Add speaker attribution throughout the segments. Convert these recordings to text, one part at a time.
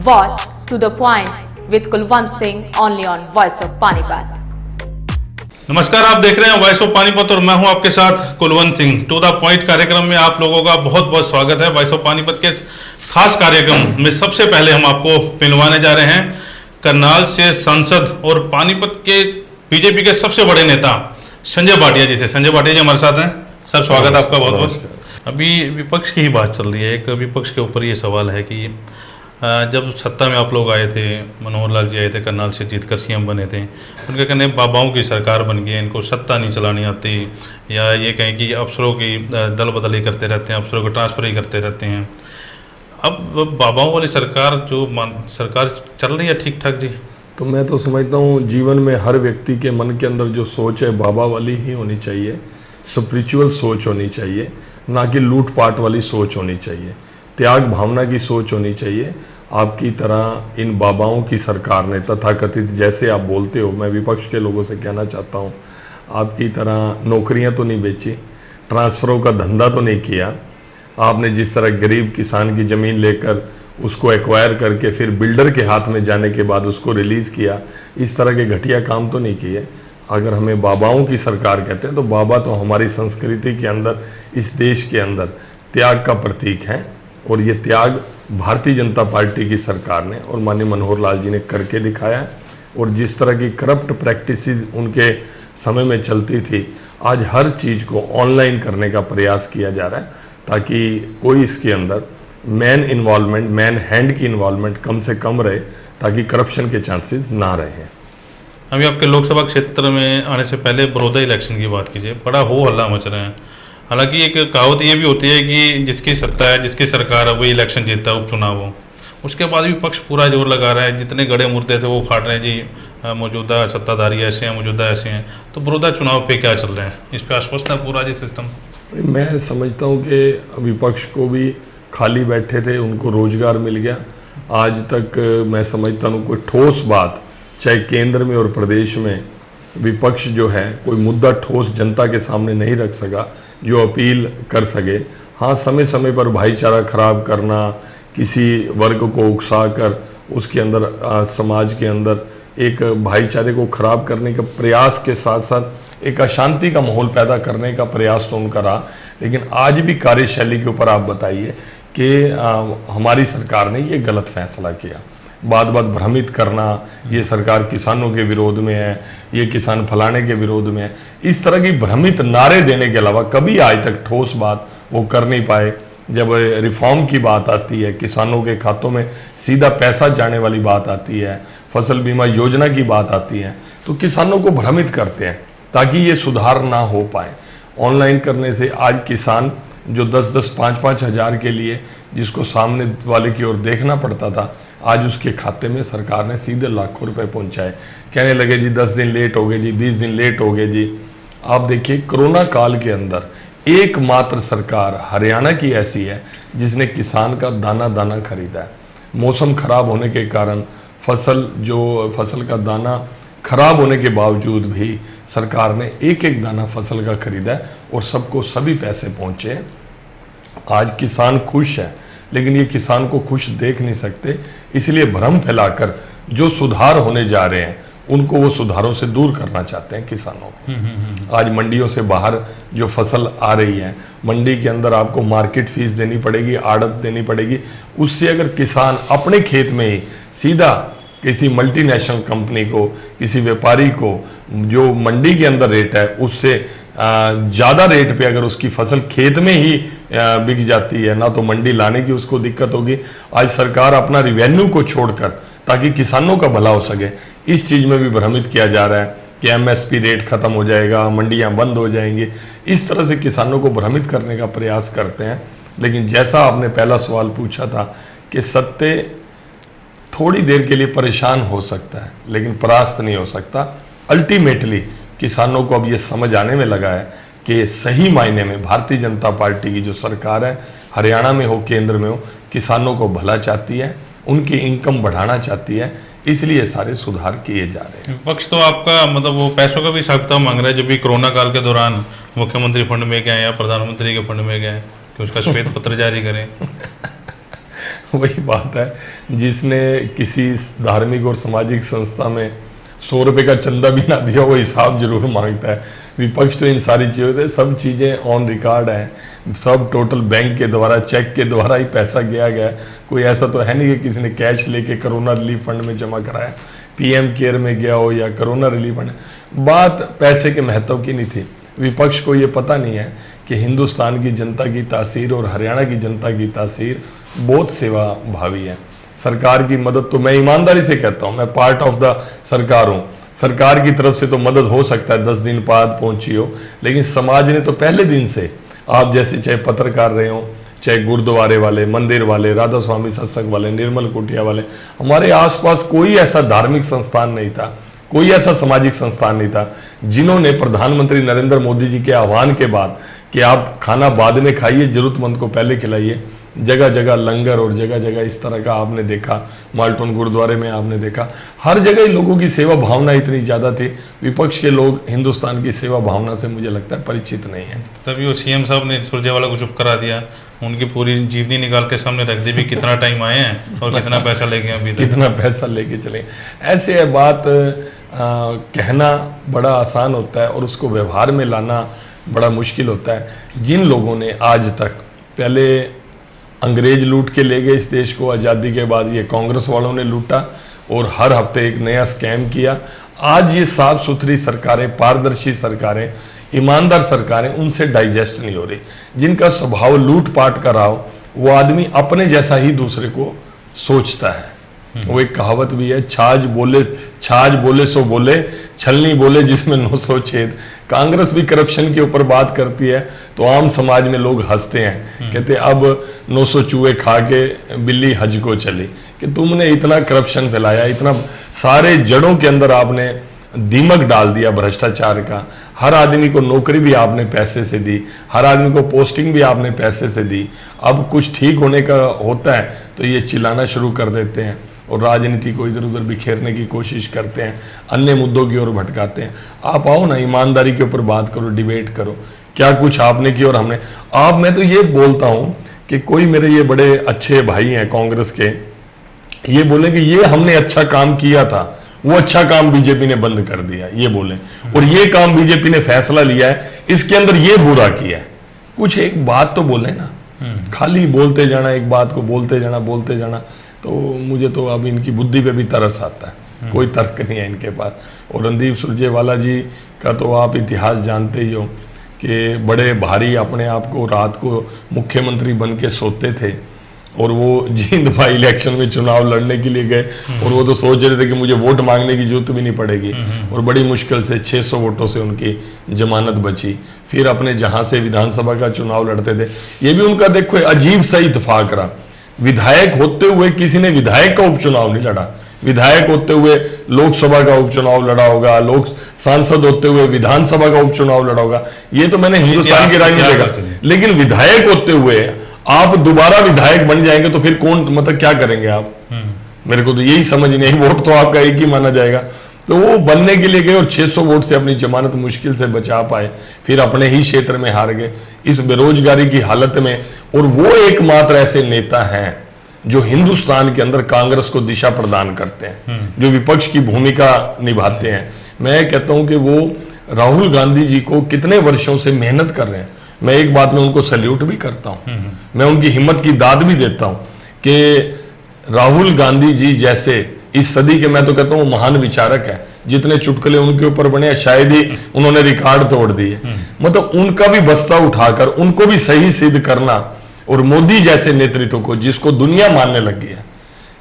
Speaker 1: Watch to the point with Kulwant Singh only on Voice of Panipat.
Speaker 2: नमस्कार, आप देख रहे हैं वॉइस ऑफ पानीपत और मैं हूं आपके साथ Kulwant Singh. To the point कार्यक्रम में आप लोगों का बहुत बहुत स्वागत है। वॉइस ऑफ पानीपत के खास कार्यक्रम में सबसे पहले हम आपको मिलवाने जा रहे हैं करनाल से सांसद और पानीपत के बीजेपी के सबसे बड़े नेता संजय भाटिया जी से। संजय भाटिया जी हमारे साथ हैं। सर स्वागत आपका बहुत बहुत। अभी विपक्ष की ही बात चल रही है। एक विपक्ष के ऊपर ये सवाल है कि जब सत्ता में आप लोग आए थे, मनोहर लाल जी आए थे, करनाल से जीतकर सीएम बने थे, उनके कहने बाबाओं की सरकार बन गई है, इनको सत्ता नहीं चलानी आती, या ये कहें कि अफसरों की दल बदली करते रहते हैं, अफसरों को ट्रांसफर ही करते रहते हैं। अब बाबाओं वाली सरकार जो सरकार चल रही है ठीक ठाक जी?
Speaker 3: तो मैं तो समझता हूँ जीवन में हर व्यक्ति के मन के अंदर जो सोच है बाबा वाली ही होनी चाहिए, स्पिरिचुअल सोच होनी चाहिए, ना कि लूटपाट वाली सोच होनी चाहिए, त्याग भावना की सोच होनी चाहिए। आपकी तरह इन बाबाओं की सरकार ने तथाकथित, जैसे आप बोलते हो, मैं विपक्ष के लोगों से कहना चाहता हूँ, आपकी तरह नौकरियां तो नहीं बेची, ट्रांसफ़रों का धंधा तो नहीं किया। आपने जिस तरह गरीब किसान की ज़मीन लेकर उसको एक्वायर करके फिर बिल्डर के हाथ में जाने के बाद उसको रिलीज़ किया, इस तरह के घटिया काम तो नहीं किए। अगर हमें बाबाओं की सरकार कहते हैं तो बाबा तो हमारी संस्कृति के अंदर, इस देश के अंदर त्याग का प्रतीक है, और ये त्याग भारतीय जनता पार्टी की सरकार ने और माननीय मनोहर लाल जी ने करके दिखाया है। और जिस तरह की करप्ट प्रैक्टिसेस उनके समय में चलती थी, आज हर चीज़ को ऑनलाइन करने का प्रयास किया जा रहा है, ताकि कोई इसके अंदर मैन इन्वॉल्वमेंट, मैन हैंड की इन्वॉल्वमेंट कम से कम रहे, ताकि करप्शन के चांसेस ना रहे।
Speaker 2: अभी आपके लोकसभा क्षेत्र में आने से पहले बड़ौदा इलेक्शन की बात कीजिए, बड़ा हो हल्ला मच रहे हैं। हालांकि एक कहावत ये भी होती है कि जिसकी सत्ता है, जिसकी सरकार है, वही इलेक्शन जीतता है, उपचुनाव हो। उसके बाद भी पक्ष पूरा जोर लगा रहा है, जितने गड़े मुर्दे थे वो फाड़ रहे हैं जी, मौजूदा सत्ताधारी ऐसे हैं, मौजूदा ऐसे हैं। तो बड़ौदा चुनाव पे क्या चल रहे हैं, इस पर आश्वस्त है पूरा जी सिस्टम?
Speaker 3: मैं समझता हूँ कि विपक्ष को भी खाली बैठे थे, उनको रोजगार मिल गया। आज तक मैं समझता हूँ कोई ठोस बात, चाहे केंद्र में और प्रदेश में, विपक्ष जो है कोई मुद्दा ठोस जनता के सामने नहीं रख सका जो अपील कर सके। हाँ, समय समय पर भाईचारा खराब करना, किसी वर्ग को उकसा कर उसके अंदर समाज के अंदर एक भाईचारे को खराब करने का प्रयास के साथ साथ एक अशांति का माहौल पैदा करने का प्रयास तो उनका रहा। लेकिन आज भी कार्यशैली के ऊपर आप बताइए कि हमारी सरकार ने ये गलत फैसला किया। बात बात भ्रमित करना, ये सरकार किसानों के विरोध में है, ये किसान फलाने के विरोध में है, इस तरह की भ्रमित नारे देने के अलावा कभी आज तक ठोस बात वो कर नहीं पाए। जब रिफॉर्म की बात आती है, किसानों के खातों में सीधा पैसा जाने वाली बात आती है, फसल बीमा योजना की बात आती है, तो किसानों को भ्रमित करते हैं ताकि ये सुधार ना हो पाए। ऑनलाइन करने से आज किसान जो 10-10, 5-5 हज़ार के लिए जिसको सामने वाले की ओर देखना पड़ता था, आज उसके खाते में सरकार ने सीधे लाखों रुपए पहुंचाए। कहने लगे जी 10 दिन लेट हो गए जी, 20 दिन लेट हो गए जी। आप देखिए कोरोना काल के अंदर एकमात्र सरकार हरियाणा की ऐसी है जिसने किसान का दाना दाना खरीदा है। मौसम खराब होने के कारण फसल का दाना खराब होने के बावजूद भी सरकार ने एक एक दाना फसल का खरीदा है और सबको सभी पैसे पहुंचे। आज किसान खुश है, लेकिन ये किसान को खुश देख नहीं सकते, इसलिए भ्रम फैलाकर जो सुधार होने जा रहे हैं उनको वो सुधारों से दूर करना चाहते हैं किसानों को। आज मंडियों से बाहर जो फसल आ रही है, मंडी के अंदर आपको मार्केट फीस देनी पड़ेगी, आड़त देनी पड़ेगी। उससे अगर किसान अपने खेत में ही सीधा किसी मल्टीनेशनल कंपनी को, किसी व्यापारी को जो मंडी के अंदर रेट है उससे ज़्यादा रेट पे अगर उसकी फसल खेत में ही बिक जाती है, ना तो मंडी लाने की उसको दिक्कत होगी। आज सरकार अपना रिवेन्यू को छोड़कर ताकि किसानों का भला हो सके, इस चीज़ में भी भ्रमित किया जा रहा है कि एमएसपी रेट ख़त्म हो जाएगा, मंडियां बंद हो जाएंगी। इस तरह से किसानों को भ्रमित करने का प्रयास करते हैं। लेकिन जैसा आपने पहला सवाल पूछा था कि सत्य थोड़ी देर के लिए परेशान हो सकता है लेकिन परास्त नहीं हो सकता। अल्टीमेटली किसानों को अब ये समझ आने में लगा है कि सही मायने में भारतीय जनता पार्टी की जो सरकार है, हरियाणा में हो, केंद्र में हो, किसानों को भला चाहती है, उनकी इनकम बढ़ाना चाहती है, इसलिए सारे सुधार किए जा रहे हैं।
Speaker 2: पक्ष तो आपका मतलब वो पैसों का भी हिसाब मांग रहा है, जब भी कोरोना काल के दौरान मुख्यमंत्री फंड में गए या प्रधानमंत्री के फंड में गए कि उसका श्वेत पत्र जारी करें।
Speaker 3: वही बात है, जिसने किसी धार्मिक और सामाजिक संस्था में 100 रुपये का चंदा भी ना दिया वो हिसाब जरूर मांगता है। विपक्ष तो इन सारी चीज़ों सब चीज़ें ऑन रिकॉर्ड है, सब टोटल बैंक के द्वारा चेक के द्वारा ही पैसा गया गया। कोई ऐसा तो है नहीं कि किसी ने कैश लेके कोरोना रिलीफ फंड में जमा कराया, पीएम केयर में गया हो या कोरोना रिलीफ फंड। बात पैसे के महत्व की नहीं थी। विपक्ष को ये पता नहीं है कि हिंदुस्तान की जनता की तासीर और हरियाणा की जनता की तासीर बहुत सेवा भावी है। सरकार की मदद तो मैं ईमानदारी से कहता हूँ, मैं पार्ट ऑफ द सरकार हूँ, सरकार की तरफ से तो मदद हो सकता है 10 दिन बाद पहुंची हो, लेकिन समाज ने तो पहले दिन से, आप जैसे चाहे पत्रकार रहे हो, चाहे गुरुद्वारे वाले, मंदिर वाले, राधा स्वामी सत्संग वाले, निर्मल कुटिया वाले, हमारे आसपास कोई ऐसा धार्मिक संस्थान नहीं था, कोई ऐसा सामाजिक संस्थान नहीं था जिन्होंने प्रधानमंत्री नरेंद्र मोदी जी के आह्वान के बाद कि आप खाना बाद में खाइए, जरूरतमंद को पहले खिलाइए, जगह जगह लंगर और जगह जगह इस तरह का आपने देखा, माल्टन गुरुद्वारे में आपने देखा, हर जगह लोगों की सेवा भावना इतनी ज़्यादा थी। विपक्ष के लोग हिंदुस्तान की सेवा भावना से मुझे लगता है परिचित नहीं है।
Speaker 2: तभी वो सीएम साहब ने सुरजेवाला को चुप करा दिया, उनकी पूरी जीवनी निकाल के सामने रख दी भी कितना टाइम आए हैं और कितना पैसा लेके अभी तक, कितना
Speaker 3: पैसा लेके चले। ऐसे है बात, कहना बड़ा आसान होता है और उसको व्यवहार में लाना बड़ा मुश्किल होता है। जिन लोगों ने आज तक, पहले अंग्रेज लूट के ले गए इस देश को, आज़ादी के बाद ये कांग्रेस वालों ने लूटा और हर हफ्ते एक नया स्कैम किया। आज ये साफ सुथरी सरकारें, पारदर्शी सरकारें, ईमानदार सरकारें, उनसे डाइजेस्ट नहीं हो रही। जिनका स्वभाव लूटपाट का रहा हो, वो आदमी अपने जैसा ही दूसरे को सोचता है। वो एक कहावत भी है, छाछ बोले सो बोले, छलनी बोले जिसमें 900 छेद। कांग्रेस भी करप्शन के ऊपर बात करती है तो आम समाज में लोग हंसते हैं, कहते अब 900 चूहे खा के बिल्ली हज को चली, कि तुमने इतना करप्शन फैलाया, इतना सारे जड़ों के अंदर आपने दीमक डाल दिया भ्रष्टाचार का। हर आदमी को नौकरी भी आपने पैसे से दी, हर आदमी को पोस्टिंग भी आपने पैसे से दी। अब कुछ ठीक होने का होता है तो ये चिल्लाना शुरू कर देते हैं और राजनीति को इधर उधर बिखेरने की कोशिश करते हैं, अन्य मुद्दों की ओर भटकाते हैं। आप आओ ना, ईमानदारी के ऊपर बात करो, डिबेट करो, क्या कुछ आपने किया और हमने। मैं तो ये बोलता हूं कि कोई मेरे ये बड़े अच्छे भाई हैं कांग्रेस के, ये बोले कि ये हमने अच्छा काम किया था, वो अच्छा काम बीजेपी ने बंद कर दिया, ये बोले, और ये काम बीजेपी ने फैसला लिया है, इसके अंदर ये बुरा किया है। कुछ एक बात तो बोले ना, खाली बोलते जाना, एक बात को बोलते जाना। तो मुझे तो अब इनकी बुद्धि पे भी तरस आता है, कोई तर्क नहीं है इनके पास। और रणदीप सुरजेवाला जी का तो आप इतिहास जानते ही हो कि बड़े भारी अपने आप को रात को मुख्यमंत्री बन के सोते थे और वो जींद भाई इलेक्शन में चुनाव लड़ने के लिए गए और वो तो सोच रहे थे कि मुझे वोट मांगने की जरूरत भी नहीं पड़ेगी, और बड़ी मुश्किल से 600 वोटों से उनकी जमानत बची। फिर अपने जहां से विधानसभा का चुनाव लड़ते थे, ये भी उनका देखो अजीब सा इत्तेफाक रहा, विधायक होते हुए किसी ने विधायक का उपचुनाव नहीं लड़ा, विधायक होते हुए लोकसभा का उपचुनाव लड़ा होगा, लोक सांसद होते हुए विधानसभा का उपचुनाव लड़ा होगा, ये तो मैंने हिंदुस्तान की राजनीति देखा। लेकिन विधायक होते हुए आप दोबारा विधायक बन जाएंगे तो फिर कौन, मतलब क्या करेंगे आप? मेरे को तो यही समझ नहीं, वोट तो आपका एक ही माना जाएगा। तो वो बनने के लिए गए और 600 वोट से अपनी जमानत मुश्किल से बचा पाए, फिर अपने ही क्षेत्र में हार गए इस बेरोजगारी की हालत में। और वो एकमात्र ऐसे नेता हैं जो हिंदुस्तान के अंदर कांग्रेस को दिशा प्रदान करते हैं, जो विपक्ष की भूमिका निभाते हैं। मैं कहता हूं कि वो राहुल गांधी जी को कितने वर्षों से मेहनत कर रहे हैं। मैं एक बात में उनको सैल्यूट भी करता हूं, मैं उनकी हिम्मत की दाद भी देता हूं कि राहुल गांधी जी जैसे इस सदी के, मैं तो कहता हूं महान विचारक है, जितने चुटकुले उनके ऊपर बने हैं शायद ही उन्होंने रिकॉर्ड तोड़ दिए। मतलब उनका भी बस्ता उठाकर उनको भी सही सिद्ध करना, और मोदी जैसे नेतृत्व को जिसको दुनिया मानने लगी है,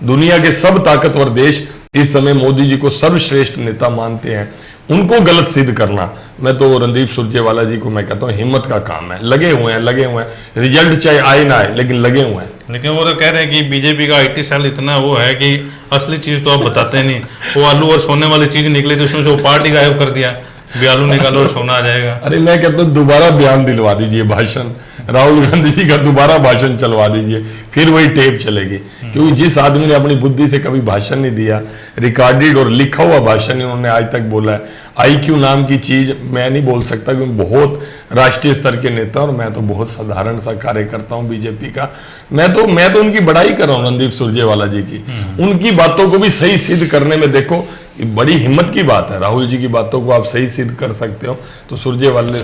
Speaker 3: दुनिया के सब ताकतवर देश इस समय मोदी जी को सर्वश्रेष्ठ नेता मानते हैं, उनको गलत सिद्ध करना, मैं तो रणदीप सुरजेवाला जी को मैं कहता हूं हिम्मत का काम है। लगे हुए हैं, रिजल्ट चाहे आए ना आए, लेकिन लगे हुए हैं।
Speaker 2: लेकिन वो तो कह रहे हैं कि बीजेपी का IT सेल इतना वो है कि असली चीज तो आप बताते नहीं। वो आलू और सोने वाली चीज निकली थी, उसमें से वो पार्टी गायब कर दिया, भी आलू निकालो और सोना आ जाएगा।
Speaker 3: अरे मैं कहता हूँ दोबारा बयान दिलवा दीजिए, भाषण राहुल गांधी जी का दोबारा भाषण चलवा दीजिए, फिर वही टेप चलेगी। क्योंकि जिस आदमी ने अपनी बुद्धि से कभी भाषण नहीं दिया, रिकॉर्डेड और लिखा हुआ भाषण उन्होंने आज तक बोला है। IQ नाम की चीज मैं नहीं बोल सकता क्योंकि बहुत राष्ट्रीय स्तर के नेता और मैं तो बहुत साधारण सा कार्यकर्ता हूं बीजेपी का। मैं तो उनकी बड़ाई कर रहा हूं, रणदीप सुरजेवाला जी की। उनकी बातों को भी सही सिद्ध करने में देखो बड़ी हिम्मत की बात है। राहुल जी की बातों को आप सही सिद्ध कर सकते हो तो सुरजेवाला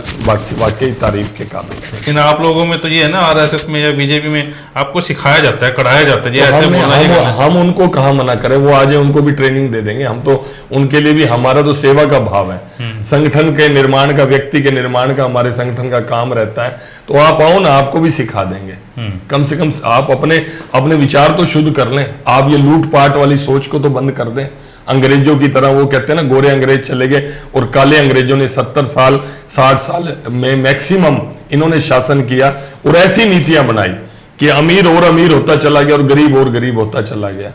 Speaker 3: वाकई तारीफ के काबिल है।
Speaker 2: लेकिन आप लोगों में तो ये है ना, आरएसएस में या बीजेपी में आपको सिखाया जाता है, कढ़ाया जाता है, ये ऐसे बोलना ही करना है।
Speaker 3: हम उनको कहाँ मना करें, वो आ जाए उनको भी ट्रेनिंग दे देंगे। हम तो उनके लिए भी, हमारा तो सेवा का भाव है, संगठन के निर्माण का, व्यक्ति के निर्माण का हमारे संगठन का काम रहता है। तो आप आओ ना, आपको भी सिखा देंगे। कम से कम आप अपने विचार तो शुद्ध कर लें। आप ये लूटपाट वाली सोच को तो बंद कर दें। अंग्रेजों की तरह, वो कहते हैं ना गोरे अंग्रेज चले गए और काले अंग्रेजों ने 70 साल 60 साल में मैक्सिमम इन्होंने शासन किया और ऐसी नीतियां बनाई कि अमीर और अमीर होता चला गया और गरीब और गरीब होता चला गया।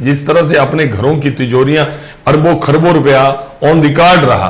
Speaker 3: जिस तरह से अपने घरों की तिजोरियां अरबों खरबों रुपया ऑन रिकॉर्ड रहा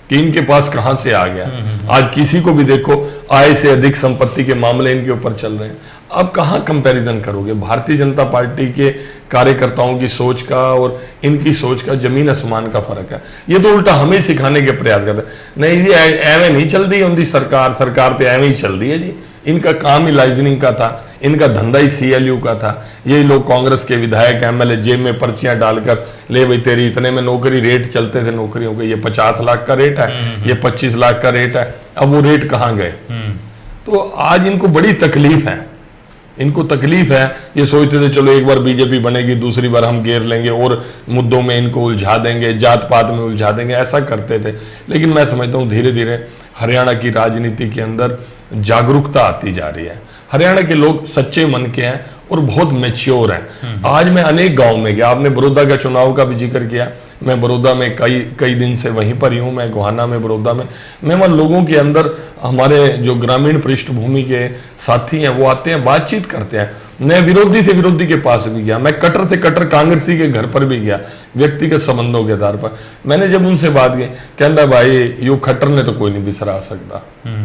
Speaker 3: कि इनके पास कहां से आ गया। आज किसी को भी देखो, आय से अधिक संपत्ति के मामले इनके ऊपर चल रहे हैं। अब कहां कंपैरिजन करोगे? भारतीय जनता पार्टी के कार्यकर्ताओं की सोच का और इनकी सोच का जमीन आसमान का फर्क है। ये तो उल्टा हमें सिखाने के प्रयास करते हैं। नहीं जी, एवं नहीं चल दी उनकी सरकार तो एवं ही चल दी है जी। इनका काम ही लाइजनिंग का था, इनका धंधा ही CLU का था। ये लोग कांग्रेस के विधायक MLA जेब में पर्चियां डालकर, ले भाई तेरी इतने में नौकरी, रेट चलते थे नौकरियों के, ये 50 लाख का रेट है, ये 25 लाख का रेट है। अब वो रेट कहां गए? तो आज इनको बड़ी तकलीफ है। इनको तकलीफ है, ये सोचते थे चलो एक बार बीजेपी बनेगी, दूसरी बार हम घेर लेंगे और मुद्दों में इनको उलझा देंगे, जात पात में उलझा देंगे, ऐसा करते थे। लेकिन मैं समझता हूँ धीरे धीरे हरियाणा की राजनीति के अंदर जागरूकता आती जा रही है। हरियाणा के लोग सच्चे मन के हैं और बहुत मैच्योर हैं। आज मैं अनेक गांव में गया, आपने बड़ौदा का चुनाव का भी जिक्र किया, मैं बड़ौदा में कई दिन से वहीं पर ही हूँ। मैं गोहाना में, बड़ौदा में, मैं वहाँ लोगों के अंदर, हमारे जो ग्रामीण पृष्ठभूमि के साथी हैं वो आते हैं, बातचीत करते हैं। मैं विरोधी से विरोधी के पास भी गया, मैं कट्टर से कट्टर कांग्रेसी के घर पर भी गया, व्यक्तिगत संबंधों के आधार पर। मैंने जब उनसे बात की, कहता भाई यू खट्टर ने तो कोई नहीं बिसरा सकता,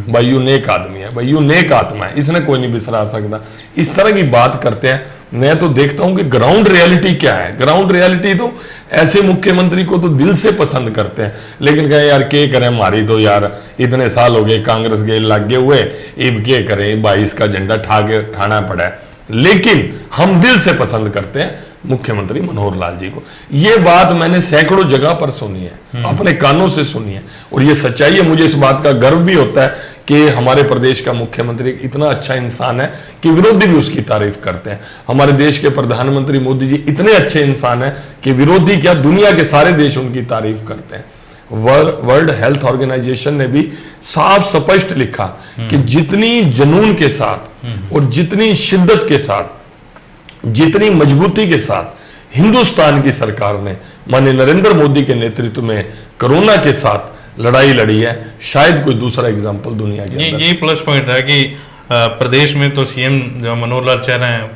Speaker 3: भाई यू नेक आदमी है, भाई यू नेक आत्मा है, इसने कोई नहीं बिसरा सकता। इस तरह की बात करते हैं। मैं तो देखता हूं कि ग्राउंड रियलिटी क्या है। ग्राउंड रियलिटी तो ऐसे मुख्यमंत्री को तो दिल से पसंद करते हैं, लेकिन कहे यार के करें, हमारी तो यार इतने साल हो गए कांग्रेस के लगे हुए, अब के करें भाई, इसका झंडा ठाना पड़ा है। लेकिन हम दिल से पसंद करते हैं मुख्यमंत्री मनोहर लाल जी को। ये बात मैंने सैकड़ों जगह पर सुनी है, अपने कानों से सुनी है, और ये सच्चाई है। मुझे इस बात का गर्व भी होता है कि हमारे प्रदेश का मुख्यमंत्री इतना अच्छा इंसान है कि विरोधी भी उसकी तारीफ करते हैं। हमारे देश के प्रधानमंत्री मोदी जी इतने अच्छे इंसान हैं कि विरोधी क्या, दुनिया के सारे देश उनकी तारीफ करते हैं। वर्ल्ड हेल्थ ऑर्गेनाइजेशन ने भी साफ स्पष्ट लिखा कि जितनी जुनून के साथ और जितनी शिद्दत के साथ, जितनी मजबूती के साथ हिंदुस्तान की सरकार ने माननीय नरेंद्र मोदी के नेतृत्व में कोरोना के साथ लड़ाई लड़ी है, शायद कोई दूसरा एग्जाम्पल दुनिया के अंदर।
Speaker 2: ये प्लस पॉइंट है कि प्रदेश में तो CM जो मनोहर लाल चेहरा है,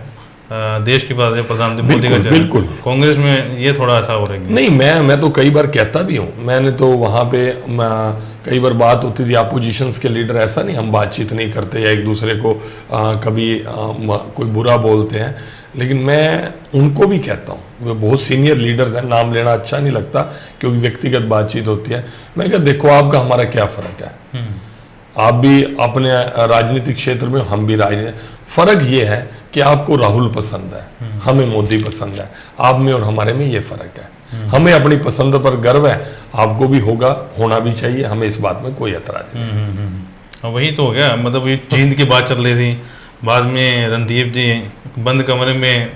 Speaker 2: देश की बात है, प्रधानमंत्री मोदी का चेहरा।
Speaker 3: बिल्कुल।
Speaker 2: कांग्रेस में ये थोड़ा ऐसा हो रहा है।
Speaker 3: नहीं, मैं तो कई बार कहता भी हूँ, मैंने तो वहां पे कई बार बात होती थी, अपोजिशंस के लीडर, ऐसा नहीं हम बातचीत नहीं करते या एक दूसरे को कभी कोई बुरा बोलते हैं, लेकिन मैं उनको भी कहता हूँ, वे बहुत सीनियर लीडर्स हैं, नाम लेना अच्छा नहीं लगता क्योंकि व्यक्तिगत बातचीत होती है। मैं कहता देखो आपका हमारा क्या फर्क है, आप भी अपने राजनीतिक क्षेत्र में, हम भी राजनीतिक, फर्क ये है कि आपको राहुल पसंद है, हमें मोदी पसंद है, आप में और हमारे में ये फर्क है। हमें अपनी पसंद पर गर्व है, आपको भी होगा, होना भी चाहिए, हमें इस बात में कोई एतराज नहीं।
Speaker 2: वही तो हो गया, मतलब ये जींद की बात चल रही थी, बाद में रणदीप जी बंद कमरे में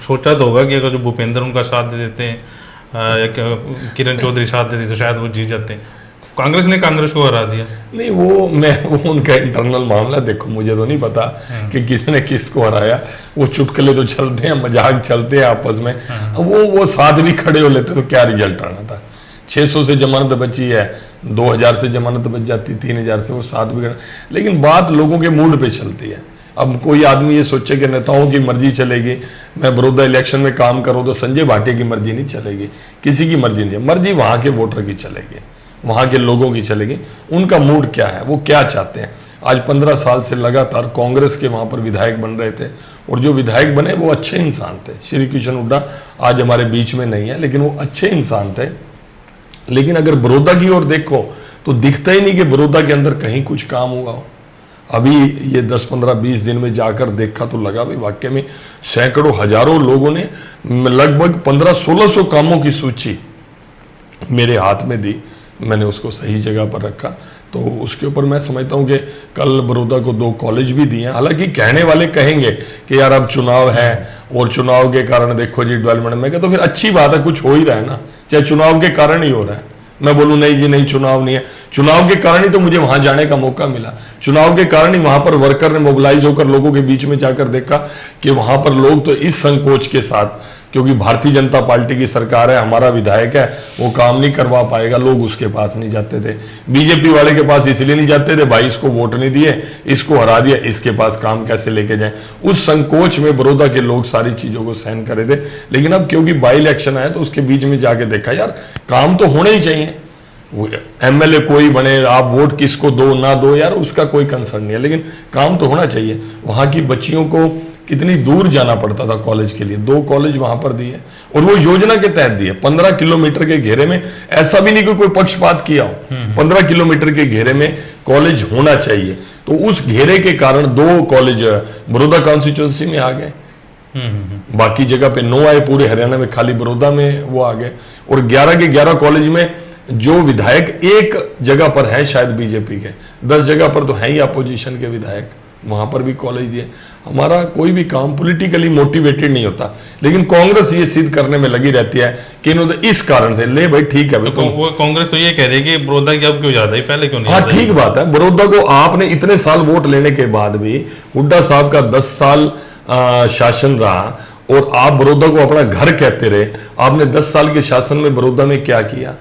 Speaker 2: सोचा तो होगा कि अगर जो भूपेंद्र उनका साथ दे देते हैं, किरण चौधरी साथ देते तो शायद वो जीत जाते हैं। कांग्रेस ने कांग्रेस को हरा दिया। नहीं,
Speaker 3: वो उनका इंटरनल मामला, देखो मुझे तो नहीं पता कि किसने किसको हराया। वो चुटकुले तो चलते हैं, मजाक चलते हैं आपस में, वो साथ भी खड़े हो लेते तो क्या रिजल्ट आना था। 600 से जमानत बची है, 2000 से जमानत बच जाती, 3000 से, वो साथ भी खड़े। लेकिन बात लोगों के मूड पे चलती है। अब कोई आदमी ये सोचे कि नेताओं की मर्जी चलेगी, मैं बड़ौदा इलेक्शन में काम करूं तो संजय भाटिया की मर्जी नहीं चलेगी, किसी की मर्जी नहीं, मर्जी वहां के वोटर की चलेगी, वहां के लोगों की चलेगी। उनका मूड क्या है, वो क्या चाहते हैं। आज 15 साल से लगातार कांग्रेस के वहां पर विधायक बन रहे थे, और जो विधायक बने वो अच्छे इंसान थे। श्री किशन हुड्डा आज हमारे बीच में नहीं है, लेकिन वो अच्छे इंसान थे। लेकिन अगर बड़ौदा की ओर देखो तो दिखता ही नहीं कि बड़ौदा के अंदर कहीं कुछ काम हुआ हो। अभी ये 10, 15, 20 दिन में जाकर देखा तो लगा भाई वाकई में सैकड़ों हजारों लोगों ने लगभग 1500-1600 कामों की सूची मेरे हाथ में दी, मैंने उसको सही जगह पर रखा। तो उसके ऊपर मैं समझता हूँ कि कल बड़ौदा को 2 कॉलेज भी दिए। हालांकि कहने वाले कहेंगे कि यार अब चुनाव है और चुनाव के कारण देखो जी डेवलपमेंट में, तो फिर अच्छी बात है, कुछ हो ही रहा है ना, चाहे चुनाव के कारण ही हो रहा है। मैं बोलूं नहीं जी नहीं चुनाव नहीं है, चुनाव के कारण ही तो मुझे वहां जाने का मौका मिला, चुनाव के कारण ही वहां पर वर्कर ने मोबिलाइज होकर लोगों के बीच में जाकर देखा कि वहां पर लोग तो इस संकोच के साथ, क्योंकि भारतीय जनता पार्टी की सरकार है, हमारा विधायक है, वो काम नहीं करवा पाएगा, लोग उसके पास नहीं जाते थे। बीजेपी वाले के पास इसलिए नहीं जाते थे, भाई इसको वोट नहीं दिए, इसको हरा दिया, इसके पास काम कैसे लेके जाएं। उस संकोच में बड़ौदा के लोग सारी चीजों को सहन करे थे। लेकिन अब क्योंकि बाई इलेक्शन आया तो उसके बीच में जाके देखा यार काम तो होने ही चाहिए। एमएलए कोई बने, आप वोट किसको दो ना दो यार उसका कोई कंसर्न नहीं है, लेकिन काम तो होना चाहिए। वहां की बच्चियों को कितनी दूर जाना पड़ता था कॉलेज के लिए, 2 कॉलेज वहां पर दिए और वो योजना के तहत दिए। 15 किलोमीटर के घेरे में, ऐसा भी नहीं कि कोई पक्षपात किया हो, 15 किलोमीटर के घेरे में कॉलेज होना चाहिए। तो उस घेरे के कारण 2 कॉलेज बड़ौदा कॉन्स्टिट्यूंसी में आ गए, बाकी जगह पे 9 आए, पूरे हरियाणा में खाली बड़ौदा में वो आ गए। और 11 के 11 कॉलेज में जो विधायक एक जगह पर है शायद बीजेपी के, 10 जगह पर तो है ही अपोजिशन के विधायक, वहां पर भी कॉलेज दिए। हमारा कोई भी काम पॉलिटिकली मोटिवेटेड नहीं होता, लेकिन कांग्रेस ये सिद्ध करने में लगी रहती है कि इन्होंने इस कारण से ले भाई ठीक है।
Speaker 2: तो वो कांग्रेस तो ये कह रही है कि बड़ौदा की अब क्यों ज्यादा ही, पहले क्यों नहीं?
Speaker 3: हाँ ठीक बात है, बड़ौदा को आपने इतने साल वोट लेने के बाद भी, हुड्डा साहब का 10 साल शासन रहा और आप बड़ौदा को अपना घर कहते रहे। आपने 10 साल के शासन में बड़ौदा में क्या किया?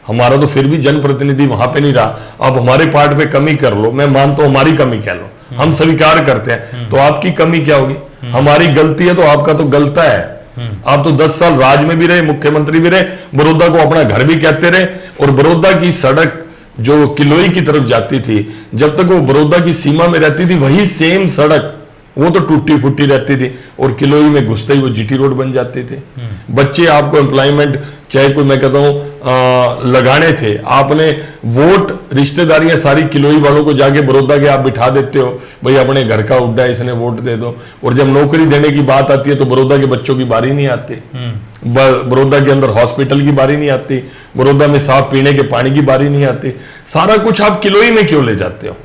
Speaker 3: हमारा तो फिर भी जनप्रतिनिधि वहां पे नहीं रहा। आप हमारे पार्ट पे कमी कर लो, मैं मानता हूं हमारी कमी कह लो, हम स्वीकार करते हैं, तो आपकी कमी क्या होगी? हमारी गलती है तो आपका तो गलता है। आप तो 10 साल राज में भी रहे, मुख्यमंत्री भी रहे, बड़ौदा को अपना घर भी कहते रहे। और बड़ौदा की सड़क जो किलोई की तरफ जाती थी, जब तक वो बड़ौदा की सीमा में रहती थी, वही सेम सड़क वो तो टूटी फूटी रहती थी और किलोई में घुसते ही वो जीटी रोड बन जाते थे। बच्चे आपको एम्प्लॉयमेंट चाहे कोई मैं कहता हूं लगाने थे, आपने वोट रिश्तेदारियां सारी किलोई वालों को जाके बड़ौदा के आप बिठा देते हो, भाई अपने घर का उड्डा इसने वोट दे दो। और जब नौकरी देने की बात आती है तो बड़ौदा के बच्चों की बारी नहीं आती, बड़ौदा के अंदर हॉस्पिटल की बारी नहीं आती, बड़ौदा में साफ पीने के पानी की बारी नहीं आती। सारा कुछ आप किलोई में क्यों ले जाते हो?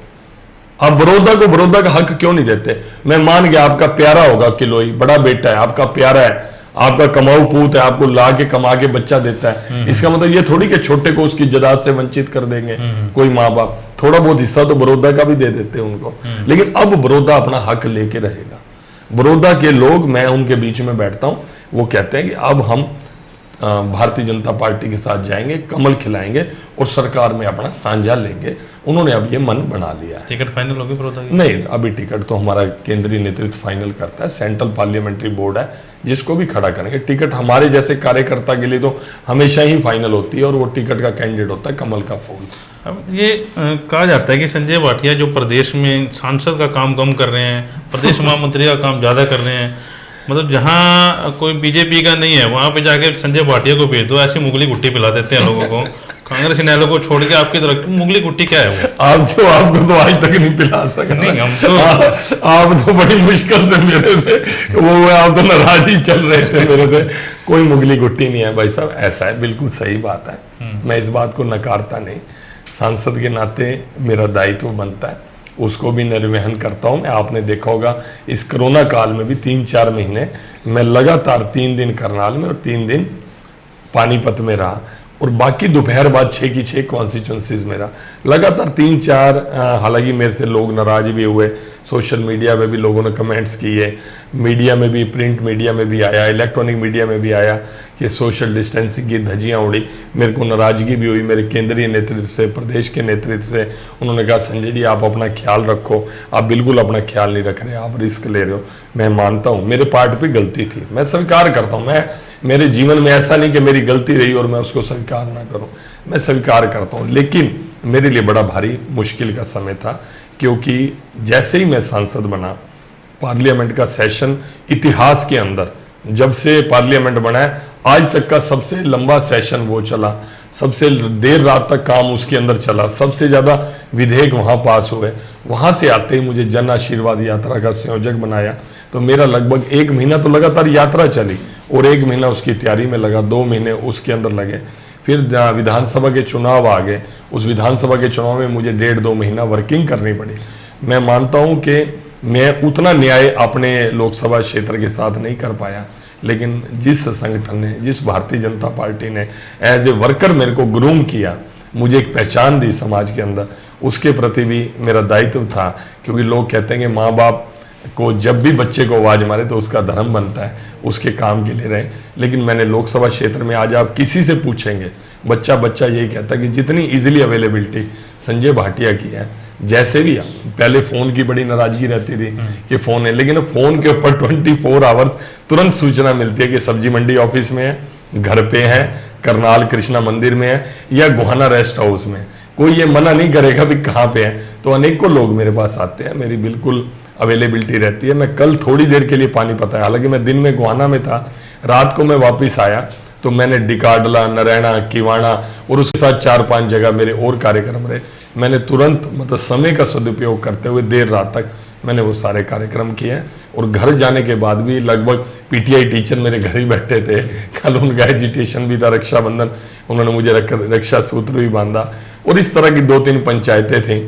Speaker 3: आप बड़ौदा को बड़ौदा का हक क्यों नहीं देते? मैं मान गया आपका प्यारा होगा किलोई, बड़ा बेटा है आपका, प्यारा है आपका, कमाऊ पूत है, आपको ला के कमा के बच्चा देता है। इसका मतलब ये थोड़ी कि छोटे को उसकी जायदाद से वंचित कर देंगे कोई माँ बाप, थोड़ा बहुत हिस्सा तो बड़ौदा का भी दे देते हैं उनको। लेकिन अब बड़ौदा अपना हक लेके रहेगा। बड़ौदा के लोग, मैं उनके बीच में बैठता हूं, वो कहते हैं कि अब हम भारतीय जनता पार्टी के साथ जाएंगे, कमल खिलाएंगे और सरकार में अपना साझा लेंगे। उन्होंने अब ये मन बना लिया है।
Speaker 2: टिकट फाइनल होगी बड़ौदा की?
Speaker 3: नहीं, अभी टिकट तो हमारा केंद्रीय नेतृत्व फाइनल करता है, सेंट्रल पार्लियामेंटरी बोर्ड है जिसको भी खड़ा करेंगे। टिकट हमारे जैसे कार्यकर्ता के लिए तो हमेशा ही फाइनल होती है और वो टिकट का कैंडिडेट होता है कमल का फूल।
Speaker 2: अब ये कहा जाता है कि संजय भाटिया जो प्रदेश में सांसद का काम कम कर रहे हैं, प्रदेश महामंत्री का काम ज्यादा कर रहे हैं, मतलब जहाँ कोई बीजेपी का नहीं है वहां पे जाके संजय भाटिया को भेज दो, ऐसी मुगली गुट्टी पिला देते हैं लोगों को। कांग्रेस इनेलो को छोड़ के आपकी तरफ मुगली गुट्टी क्या है वो?
Speaker 3: आपको तो आज तक नहीं पिला सकते।
Speaker 2: नहीं, हम तो
Speaker 3: आप तो बड़ी मुश्किल से मिले थे, वो आप तो नाराज ही चल रहे थे मेरे से। कोई मुगली गुट्टी नहीं है भाई साहब, ऐसा है, बिल्कुल सही बात है, मैं इस बात को नकारता नहीं। सांसद के नाते मेरा दायित्व बनता है, उसको भी निर्वहन करता हूं मैं। आपने देखा होगा इस कोरोना काल में भी 3-4 महीने मैं लगातार 3 दिन करनाल में और 3 दिन पानीपत में रहा और बाकी दोपहर बाद 6 की 6 कॉन्स्टिट्यूंसीज में रहा लगातार 3-4। हालांकि मेरे से लोग नाराज भी हुए, सोशल मीडिया में भी लोगों ने कमेंट्स किए, मीडिया में भी, प्रिंट मीडिया में भी आया, इलेक्ट्रॉनिक मीडिया में भी आया कि सोशल डिस्टेंसिंग की धज्जियां उड़ी। मेरे को नाराजगी भी हुई मेरे केंद्रीय नेतृत्व से, प्रदेश के नेतृत्व से। उन्होंने कहा संजय जी आप अपना ख्याल रखो, आप बिल्कुल अपना ख्याल नहीं रख रहे, आप रिस्क ले रहे हो। मैं मानता हूँ मेरे पार्ट पे गलती थी, मैं स्वीकार करता हूँ। मैं मेरे जीवन में ऐसा नहीं कि मेरी गलती रही और मैं उसको स्वीकार ना करूं, मैं स्वीकार करता हूं। लेकिन मेरे लिए बड़ा भारी मुश्किल का समय था, क्योंकि जैसे ही मैं सांसद बना, पार्लियामेंट का सेशन इतिहास के अंदर जब से पार्लियामेंट बना है आज तक का सबसे लंबा सेशन वो चला। सबसे देर रात तक काम उसके अंदर चला, सबसे ज्यादा विधेयक वहां पास हुए। वहां से आते ही मुझे जन आशीर्वाद यात्रा का संयोजक बनाया। तो मेरा लगभग 1 महीना तो लगातार यात्रा चली और 1 महीना उसकी तैयारी में लगा, 2 महीने उसके अंदर लगे। फिर विधानसभा के चुनाव आ गए, उस विधानसभा के चुनाव में मुझे 1.5-2 महीना वर्किंग करनी पड़ी। मैं मानता हूं कि मैं उतना न्याय अपने लोकसभा क्षेत्र के साथ नहीं कर पाया, लेकिन जिस संगठन ने, जिस भारतीय जनता पार्टी ने एज ए वर्कर मेरे को ग्रूम किया, मुझे एक पहचान दी समाज के अंदर, उसके प्रति भी मेरा दायित्व था। क्योंकि लोग कहते हैं कि माँ बाप को जब भी बच्चे को आवाज मारे तो उसका धर्म बनता है, उसके काम के लिए रहे। लेकिन मैंने लोकसभा क्षेत्र में, आज आप किसी से पूछेंगे, बच्चा यही कहता है कि जितनी इजीली अवेलेबिलिटी संजय भाटिया की है, जैसे भी पहले फोन की बड़ी नाराजगी रहती थी कि फोन है, लेकिन फोन के ऊपर 24 आवर्स तुरंत सूचना मिलती है कि सब्जी मंडी ऑफिस में है, घर पे है, करनाल कृष्णा मंदिर में है या गोहाना रेस्ट हाउस में। कोई ये मना नहीं करेगा भी कहाँ पे है। तो अनेकों लोग मेरे पास आते हैं, मेरी बिल्कुल अवेलेबिलिटी रहती है। मैं कल थोड़ी देर के लिए पानीपत आया, हालांकि मैं दिन में गोहाना में था, रात को मैं वापस आया तो मैंने डिकाडला, नरैना, किवाड़ा और उसके साथ 4-5 जगह मेरे और कार्यक्रम रहे। मैंने तुरंत मतलब समय का सदुपयोग करते हुए देर रात तक मैंने वो सारे कार्यक्रम किए। और घर जाने के बाद भी लगभग पीटीआई टीचर मेरे घर ही बैठे थे। कल उनका एजुटेशन भी था, रक्षाबंधन, उन्होंने मुझे रक्षा सूत्र भी बांधा। और इस तरह की 2-3 पंचायतें थी,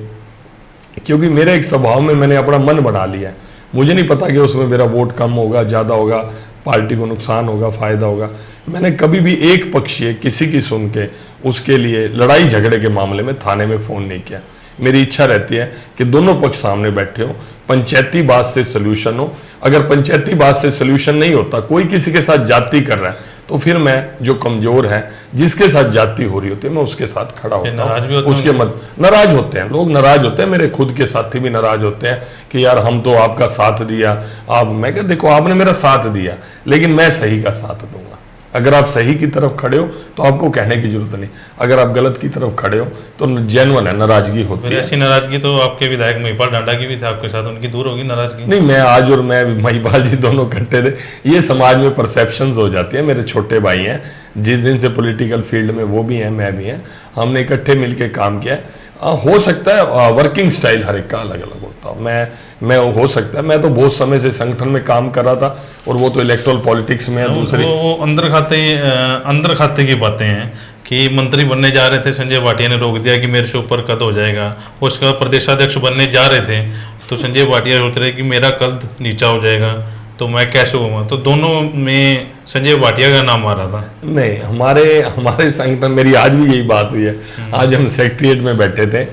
Speaker 3: क्योंकि मेरे एक स्वभाव में मैंने अपना मन बना लिया। मुझे नहीं पता कि उसमें मेरा वोट कम होगा, ज़्यादा होगा, पार्टी को नुकसान होगा, फायदा होगा। मैंने कभी भी एक पक्षीय किसी की सुन के उसके लिए लड़ाई झगड़े के मामले में थाने में फोन नहीं किया। मेरी इच्छा रहती है कि दोनों पक्ष सामने बैठे हो, पंचायती बात से सोल्यूशन हो। अगर पंचायती बात से सोल्यूशन नहीं होता, कोई किसी के साथ जाति कर रहा है, तो फिर मैं जो कमजोर है, जिसके साथ जाति हो रही होती है, मैं उसके साथ खड़ा होता हूँ। उसके मत नाराज होते हैं लोग, नाराज होते हैं, मेरे खुद के साथी भी नाराज होते हैं कि यार हम तो आपका साथ दिया, आप, मैं क्या, देखो आपने मेरा साथ दिया, लेकिन मैं सही का साथ दूंगा। अगर आप सही की तरफ खड़े हो तो आपको कहने की जरूरत नहीं, अगर आप गलत की तरफ खड़े हो तो जेन्युइन है, नाराजगी होती है।
Speaker 2: ऐसी नाराजगी तो आपके विधायक महिपाल डांडा की भी थी आपके साथ, उनकी दूर होगी नाराजगी?
Speaker 3: नहीं, मैं आज और मैं महिपाल जी दोनों इकट्ठे थे। ये समाज में परसेप्शंस हो जाती है। मेरे छोटे भाई हैं, जिस दिन से पॉलिटिकल फील्ड में वो भी हैं, मैं भी हैं, हमने इकट्ठे मिलकर काम किया। हो सकता है वर्किंग स्टाइल हर एक का अलग अलग होता है। मैं हो सकता है, मैं तो बहुत समय से संगठन में काम कर रहा था, और वो तो इलेक्टोरल पॉलिटिक्स में है। दूसरी
Speaker 2: वो अंदर खाते की बातें हैं कि मंत्री बनने जा रहे थे, संजय भाटिया ने रोक दिया कि मेरे से ऊपर कद हो जाएगा। उसका प्रदेशाध्यक्ष बनने जा रहे थे तो संजय भाटिया सोच रहे कि मेरा कद नीचा हो जाएगा, तो मैं कैसे होऊंगा। तो दोनों में संजय भाटिया का नाम आ रहा था।
Speaker 3: नहीं, हमारे संगठन, मेरी आज भी यही बात हुई है। आज हम सेक्रेटरिएट में बैठे थे,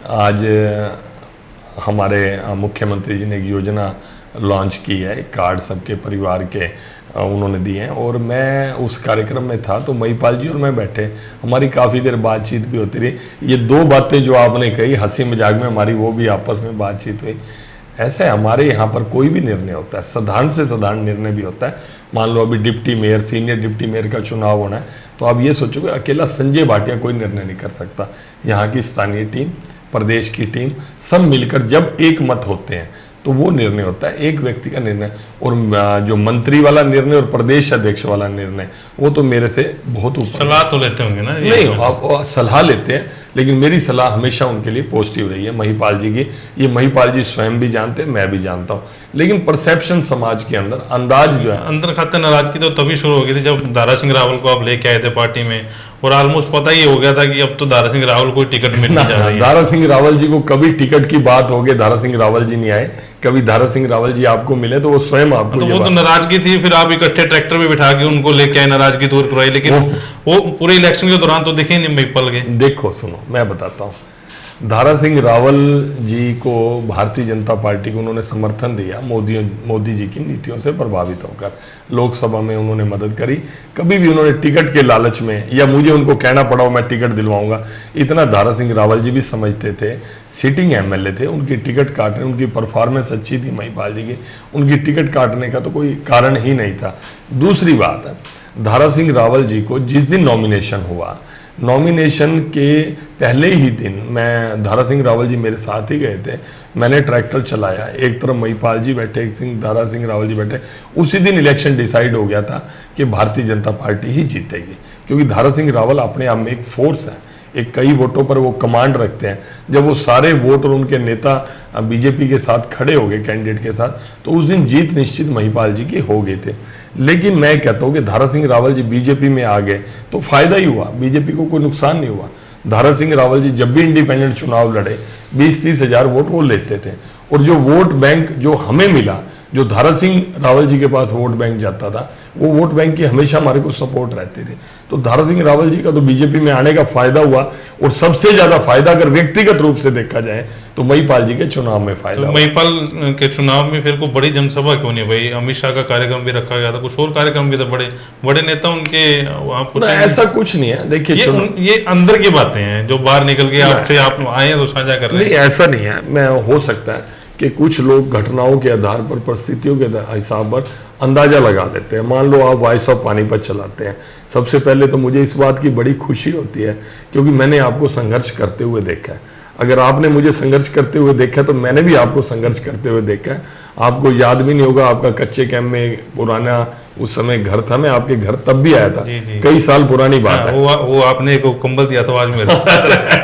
Speaker 3: आज हमारे मुख्यमंत्री जी ने एक योजना लॉन्च की है, कार्ड सबके परिवार के उन्होंने दिए हैं, और मैं उस कार्यक्रम में था। तो महिपाल जी और मैं बैठे, हमारी काफ़ी देर बातचीत भी होती रही। ये 2 बातें जो आपने कही हंसी मजाक में हमारी, वो भी आपस में बातचीत हुई। ऐसे हमारे यहाँ पर कोई भी निर्णय होता है, साधारण से साधारण निर्णय भी होता है। मान लो अभी deputy mayor, senior deputy mayor का चुनाव होना है, तो आप ये सोचोगे अकेला संजय भाटिया कोई निर्णय नहीं कर सकता। यहाँ की स्थानीय टीम, प्रदेश की टीम, सब मिलकर जब एक मत होते हैं तो वो निर्णय होता है, एक व्यक्ति का निर्णय। और जो मंत्री वाला निर्णय और प्रदेश अध्यक्ष वाला निर्णय, वो तो मेरे से बहुत ऊपर।
Speaker 2: सलाह तो लेते होंगे ना?
Speaker 3: नहीं, आप सलाह लेते हैं, लेकिन मेरी सलाह हमेशा उनके लिए पॉजिटिव रही है, महिपाल जी की। ये महिपाल जी स्वयं भी जानते हैं, मैं भी जानता हूँ। लेकिन परसेप्शन समाज के अंदर, अंदाज जो है,
Speaker 2: अंदर खाते नाराजगी तो तभी शुरू हो गई थी जब दारा सिंह रावल को आप लेके आए थे पार्टी में, और ऑलमोस्ट पता ही हो गया था कि अब तो दारा सिंह रावल को टिकट मिलने जा रही है।
Speaker 3: दारा सिंह रावल जी को कभी टिकट की बात हो गई, दारा सिंह रावल जी नहीं आए। कभी दारा सिंह रावल जी आपको मिले तो वो स्वयं आपको,
Speaker 2: तो वो तो नाराजगी थी, फिर आप इकट्ठे ट्रैक्टर में बिठा के उनको लेके आए, नाराजगी दूर कराई, लेकिन वो पूरे इलेक्शन के दौरान तो दिखे नहीं महिपाल के।
Speaker 3: देखो सुनो, मैं बताता हूँ, दारा सिंह रावल जी को भारतीय जनता पार्टी को उन्होंने समर्थन दिया, मोदी जी की नीतियों से प्रभावित होकर लोकसभा में उन्होंने मदद करी। कभी भी उन्होंने टिकट के लालच में, या मुझे उनको कहना पड़ा मैं टिकट दिलवाऊंगा, इतना दारा सिंह रावल जी भी समझते थे। सिटिंग एमएलए थे, उनकी टिकट काटने, उनकी परफॉर्मेंस अच्छी थी महिपाल जी की, उनकी टिकट काटने का तो कोई कारण ही नहीं था। दूसरी बात है, दारा सिंह रावल जी को जिस दिन नॉमिनेशन हुआ, नॉमिनेशन के पहले ही दिन मैं दारा सिंह रावल जी मेरे साथ ही गए थे, मैंने ट्रैक्टर चलाया, एक तरफ महिपाल जी बैठे, एक दारा सिंह रावल जी बैठे। उसी दिन इलेक्शन डिसाइड हो गया था कि भारतीय जनता पार्टी ही जीतेगी, क्योंकि दारा सिंह रावल अपने आप में एक फोर्स है, एक कई वोटों पर वो कमांड रखते हैं। जब वो सारे वोट और उनके नेता बीजेपी के साथ खड़े हो गए कैंडिडेट के साथ, तो उस दिन जीत निश्चित महिपाल जी की हो गई थी। लेकिन मैं कहता हूँ कि दारा सिंह रावल जी बीजेपी में आ गए तो फायदा ही हुआ, बीजेपी को कोई नुकसान नहीं हुआ। दारा सिंह रावल जी जब भी इंडिपेंडेंट चुनाव लड़े 20-30 हजार वोट वो लेते थे, और जो वोट बैंक जो हमें मिला, जो दारा सिंह रावल जी के पास वोट बैंक जाता था, वो वोट बैंक की हमेशा हमारे को सपोर्ट रहती थी। तो दारा सिंह रावल जी का तो बीजेपी में आने का फायदा हुआ, और सबसे ज्यादा फायदा अगर व्यक्तिगत रूप से देखा जाए तो महिपाल जी के चुनाव में फायदा
Speaker 2: तो
Speaker 3: हुआ।
Speaker 2: महिपाल के चुनाव में फिर को बड़ी जनसभा क्यों नहीं भाई? अमित शाह का कार्यक्रम भी रखा गया था, कुछ और कार्यक्रम भी थे, बड़े बड़े नेता उनके वहां
Speaker 3: ना, ऐसा कुछ नहीं है। देखिए
Speaker 2: ये अंदर की बातें हैं जो बाहर निकल के आपसे आप आए हैं तो साझा कर रहे हैं।
Speaker 3: नहीं, ऐसा नहीं है। मैं हो सकता है कि कुछ लोग घटनाओं के आधार पर, परिस्थितियों के हिसाब पर अंदाजा लगा लेते हैं। मान लो आप वॉइस ऑफ पानीपत चलाते हैं, सबसे पहले तो मुझे इस बात की बड़ी खुशी होती है क्योंकि मैंने आपको संघर्ष करते हुए देखा है। अगर आपने मुझे संघर्ष करते हुए देखा तो मैंने भी आपको संघर्ष करते हुए देखा है। आपको याद भी नहीं होगा, आपका कच्चे कैंप में पुराना उस समय घर था, मैं आपके घर तब भी आया था, कई साल पुरानी बात है।
Speaker 2: वो आपने एक कंबल दिया था आज मेरे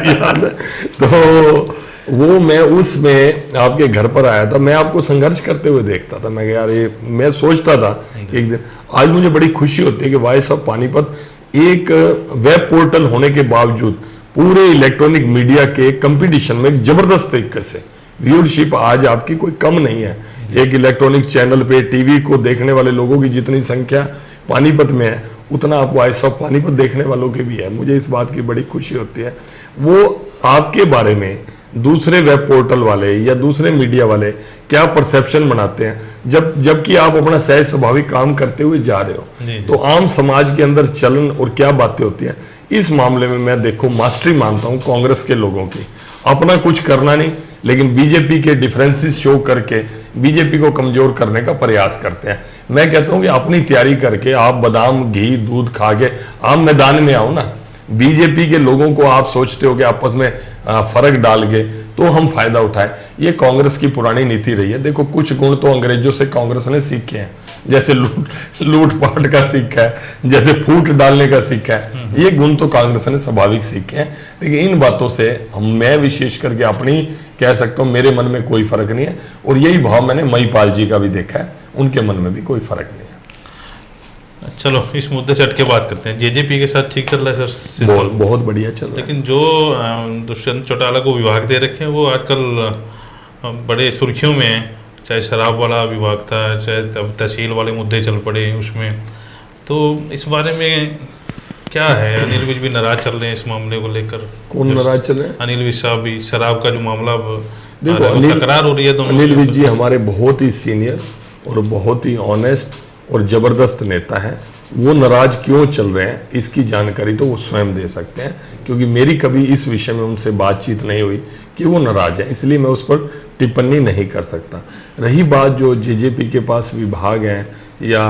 Speaker 3: याद है। तो वो मैं उसमें आपके घर पर आया था, मैं आपको संघर्ष करते हुए देखता था। मैं यार ये मैं सोचता था एक दिन, आज मुझे बड़ी खुशी होती है कि वॉइस ऑफ पानीपत एक वेब पोर्टल होने के बावजूद पूरे इलेक्ट्रॉनिक मीडिया के कंपटीशन में एक जबरदस्त तरीके से व्यूअरशिप आज आपकी कोई कम नहीं है। एक इलेक्ट्रॉनिक चैनल पे टीवी को देखने वाले लोगों की जितनी संख्या पानीपत में है, उतना आप वॉइस ऑफ पानीपत देखने वालों की भी है। मुझे इस बात की बड़ी खुशी होती है। वो आपके बारे में दूसरे वेब पोर्टल वाले या दूसरे मीडिया वाले क्या परसेप्शन बनाते हैं, जबकि आप अपना सहज स्वाभाविक काम करते हुए जा रहे हो। तो आम समाज के अंदर चलन और क्या बातें होती हैं, इस मामले में मैं देखो मास्टरी मानता हूं कांग्रेस के लोगों की। अपना कुछ करना नहीं, लेकिन बीजेपी के डिफरेंसेस शो करके बीजेपी को कमजोर करने का प्रयास करते हैं। मैं कहता हूं कि अपनी तैयारी करके आप बादाम घी दूध खा के आप मैदान में आओ ना। बीजेपी के लोगों को आप सोचते हो कि आपस में फर्क डाल के तो हम फायदा उठाएं, ये कांग्रेस की पुरानी नीति रही है। देखो कुछ गुण तो अंग्रेजों से कांग्रेस ने सीखे हैं, जैसे लूटपाट का सीखा है, जैसे फूट डालने का सीखा है, ये गुण तो कांग्रेस ने स्वाभाविक सीखे हैं। लेकिन इन बातों से मैं विशेष करके अपनी कह सकता हूं मेरे मन में कोई फर्क नहीं है, और यही भाव मैंने महिपाल जी का भी देखा है, उनके मन में भी कोई फर्क नहीं है।
Speaker 2: चलो इस मुद्दे से हटके बात करते हैं। जेजेपी के साथ ठीक चल रहा है सर?
Speaker 3: बहुत बढ़िया चल रहा है।
Speaker 2: लेकिन जो दुष्यंत चौटाला को विभाग दे रखे हैं वो आजकल बड़े सुर्खियों में है, चाहे शराब वाला विभाग था, चाहे तहसील वाले मुद्दे चल पड़े उसमें। तो इस बारे में क्या है? अनिल विज भी नाराज चल रहे हैं इस मामले को लेकर।
Speaker 3: कौन नाराज चल रहे हैं?
Speaker 2: अनिल विज साहब भी, शराब का जो मामला
Speaker 3: देखो
Speaker 2: तकरार हो रही है दोनों।
Speaker 3: अनिल विज जी हमारे बहुत ही सीनियर और बहुत ही ऑनेस्ट और जबरदस्त नेता हैं। वो नाराज क्यों चल रहे हैं इसकी जानकारी तो वो स्वयं दे सकते हैं, क्योंकि मेरी कभी इस विषय में उनसे बातचीत नहीं हुई कि वो नाराज हैं, इसलिए मैं उस पर टिप्पणी नहीं कर सकता। रही बात जो जेजेपी के पास विभाग हैं या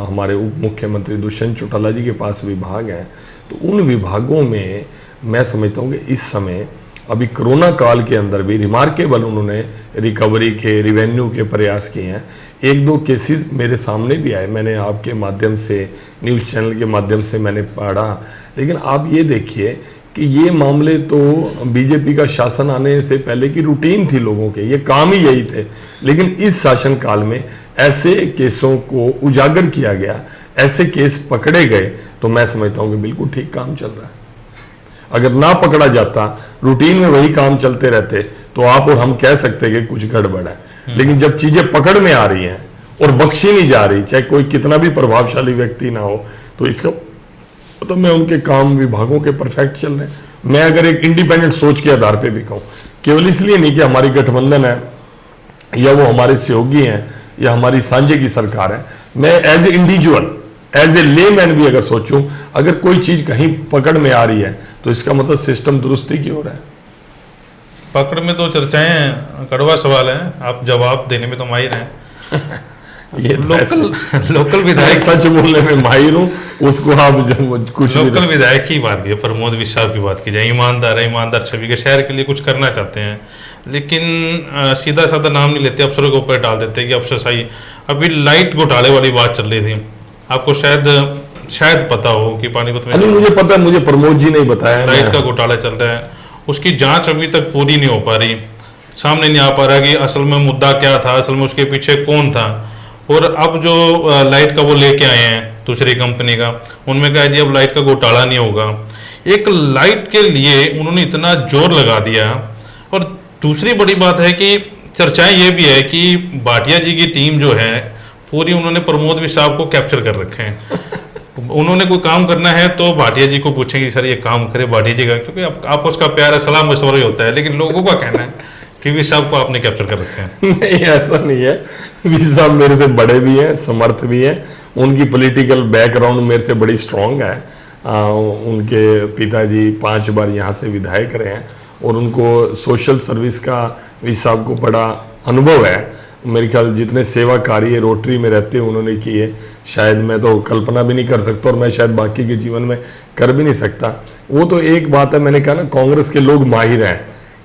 Speaker 3: हमारे उप मुख्यमंत्री दुष्यंत चौटाला जी के पास विभाग हैं, तो उन विभागों में मैं समझता हूँ कि इस समय अभी कोरोना काल के अंदर भी रिमार्केबल उन्होंने रिकवरी के, रिवेन्यू के प्रयास किए हैं। एक दो केसेस मेरे सामने भी आए, मैंने आपके माध्यम से, न्यूज़ चैनल के माध्यम से मैंने पढ़ा। लेकिन आप ये देखिए कि ये मामले तो बीजेपी का शासन आने से पहले की रूटीन थी लोगों के, ये काम ही यही थे। लेकिन इस शासन काल में ऐसे केसों को उजागर किया गया, ऐसे केस पकड़े गए, तो मैं समझता हूँ कि बिल्कुल ठीक काम चल रहा है। अगर ना पकड़ा जाता, रूटीन में वही काम चलते रहते, तो आप और हम कह सकते कि कुछ गड़बड़ है। लेकिन जब चीजें पकड़ में आ रही हैं और बख्शी नहीं जा रही, चाहे कोई कितना भी प्रभावशाली व्यक्ति ना हो, तो इसका तो मैं उनके काम विभागों के परफेक्ट चल रहे हैं। मैं अगर एक इंडिपेंडेंट सोच के आधार पे भी कहूँ, केवल इसलिए नहीं कि हमारी गठबंधन है या वो हमारे सहयोगी हैं या हमारी सांझे की सरकार है, मैं as a individual, as a layman भी अगर सोचूं, अगर कोई चीज कहीं पकड़ में आ रही है तो इसका मतलब सिस्टम दुरुस्ती की ओर है।
Speaker 2: पकड़ में तो चर्चाएं कड़वा सवाल है, आप जवाब देने में तो माहिर हैं।
Speaker 3: ये तो
Speaker 2: लोकल
Speaker 3: मैं
Speaker 2: विधायक
Speaker 3: सच बोलने में माहिर हूँ, उसको आप जब कुछ भी
Speaker 2: लोकल विधायक की बात की, प्रमोद विश्वास की बात की जाए, ईमानदार है, ईमानदार छवि के, शहर के लिए कुछ करना चाहते हैं, लेकिन सीधा साधा नाम नहीं लेते, अफसरों के ऊपर डाल देते हैं कि अफसरशाही। अभी लाइट घोटाले वाली बात चल रही थी, आपको शायद पता हो कि पानीपत में
Speaker 3: नहीं, मुझे पता है, मुझे प्रमोद जी ने बताया
Speaker 2: लाइट का घोटाला चल रहा है, उसकी जांच अभी तक पूरी नहीं हो पा रही, सामने नहीं आ पा रहा कि असल में मुद्दा क्या था, असल में उसके पीछे कौन था। और अब जो लाइट का वो लेके आए हैं दूसरी कंपनी का, उनमें कहा जी अब लाइट का घोटाला नहीं होगा। एक लाइट के लिए उन्होंने इतना जोर लगा दिया। और दूसरी बड़ी बात है कि चर्चाएं ये भी है कि भाटिया जी की टीम जो है पूरी, उन्होंने प्रमोद विश्वास को कैप्चर कर रखे हैं। उन्होंने कोई काम करना है तो भाटिया जी को पूछेंगे सर ये काम करे भाटिया जी का, क्योंकि आपस का प्यार है, सलाह मशवरा ही होता है, लेकिन लोगों का कहना है कि वी साहब को आपने कैप्चर कर रखे हैं।
Speaker 3: नहीं, ऐसा नहीं है। वी साहब मेरे से बड़े भी हैं, समर्थ भी हैं, उनकी पॉलिटिकल बैकग्राउंड मेरे से बड़ी स्ट्रांग है। उनके पिताजी 5 बार यहाँ से विधायक रहे हैं और उनको सोशल सर्विस का वी साहब को बड़ा अनुभव है। मेरे ख्याल जितने सेवा कार्य रोटरी में रहते हैं उन्होंने किए, शायद मैं तो कल्पना भी नहीं कर सकता, और मैं शायद बाकी के जीवन में कर भी नहीं सकता। वो तो एक बात है, मैंने कहा ना, कांग्रेस के लोग माहिर हैं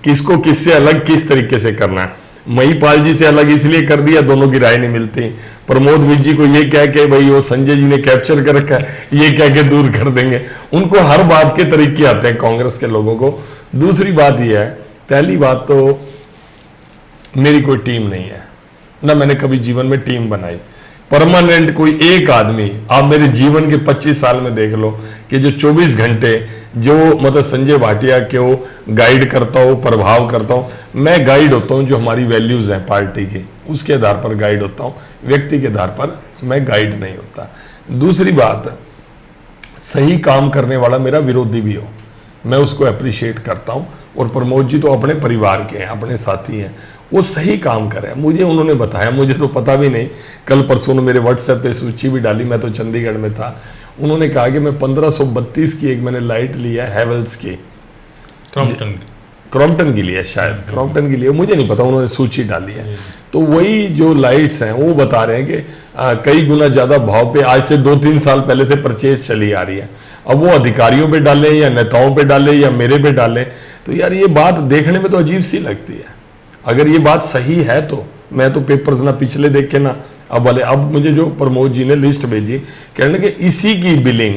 Speaker 3: किसको किससे अलग किस तरीके से करना है। महिपाल जी से अलग इसलिए कर दिया, दोनों की राय नहीं मिलती। प्रमोद विज जी को ये कह के भाई वो संजय जी ने कैप्चर कर रखा है, ये कह के दूर कर देंगे। उनको हर बात के तरीके आते हैं कांग्रेस के लोगों को। दूसरी बात यह है, पहली बात तो मेरी कोई टीम नहीं है, ना मैंने कभी जीवन में टीम बनाई परमानेंट। कोई एक आदमी, आप मेरे जीवन के 25 साल में देख लो कि जो 24 घंटे जो मतलब संजय भाटिया को गाइड करता हो, प्रभाव करता हूं, मैं गाइड होता हूं जो हमारी वैल्यूज हैं पार्टी की, उसके आधार पर गाइड होता हूं, व्यक्ति के आधार पर मैं गाइड नहीं होता। दूसरी बात, सही काम करने वाला मेरा विरोधी भी हो, मैं उसको अप्रिशिएट करता हूं। और प्रमोद जी तो अपने परिवार के हैं, अपने साथी हैं, वो सही काम करे। मुझे उन्होंने बताया, मुझे तो पता भी नहीं, कल परसों ने मेरे व्हाट्सएप पे सूची भी डाली, मैं तो चंडीगढ़ में था। उन्होंने कहा कि मैं 1532 की एक मैंने लाइट लिया है, हैवेल्स की, क्रॉम्पटन की लिया, शायद क्रॉम्पटन की लिया, मुझे नहीं पता, उन्होंने सूची डाली है। तो वही जो लाइट्स हैं वो बता रहे हैं कि कई गुना ज्यादा भाव पे आज से 2-3 साल पहले से परचेज चली आ रही है। अब वो अधिकारियों पे डाले या नेताओं पे डाले या मेरे पे डाले, तो यार ये बात देखने में तो अजीब सी लगती है। अगर ये बात सही है तो मैं तो पेपर्स ना पिछले देख के ना अब वाले, अब मुझे जो प्रमोद जी ने लिस्ट भेजी, कहने के इसी की बिलिंग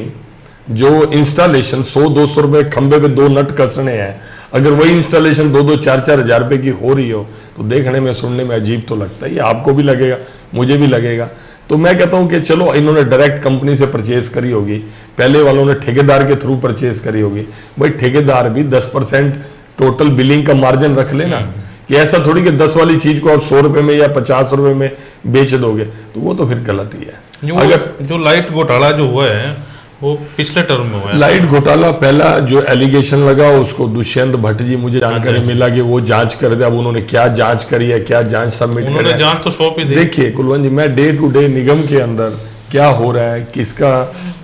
Speaker 3: जो इंस्टॉलेशन 100-200 रुपए खंबे पे 2 नट कसने हैं, अगर वही इंस्टॉलेशन 2-4 हज़ार रुपए की हो रही हो तो देखने में सुनने में अजीब तो लगता है। ये आपको भी लगेगा, मुझे भी लगेगा। तो मैं कहता हूं कि चलो इन्होंने डायरेक्ट कंपनी से परचेज करी होगी, पहले वालों ने ठेकेदार के थ्रू परचेज करी होगी। भाई ठेकेदार भी 10% टोटल बिलिंग का मार्जिन रख लेना, कि ऐसा थोड़ी कि 10 वाली चीज को आप 100 रुपए में या 50 रुपए में बेच दोगे, तो वो तो फिर गलत ही है।
Speaker 2: अगर जो लाइट घोटाला जो हुआ है वो पिछले टर्म में हुआ है।
Speaker 3: लाइट घोटाला पहला जो एलिगेशन लगा उसको दुष्यंत भट्ट जी, मुझे जानकारी मिला कि वो जांच कर दे। अब उन्होंने क्या जांच करी है, क्या जांच सबमिट करी है,
Speaker 2: जांच तो सौंप ही दी।
Speaker 3: देखिए कुलवंत जी, मैं डे टू डे निगम के अंदर क्या हो रहा है,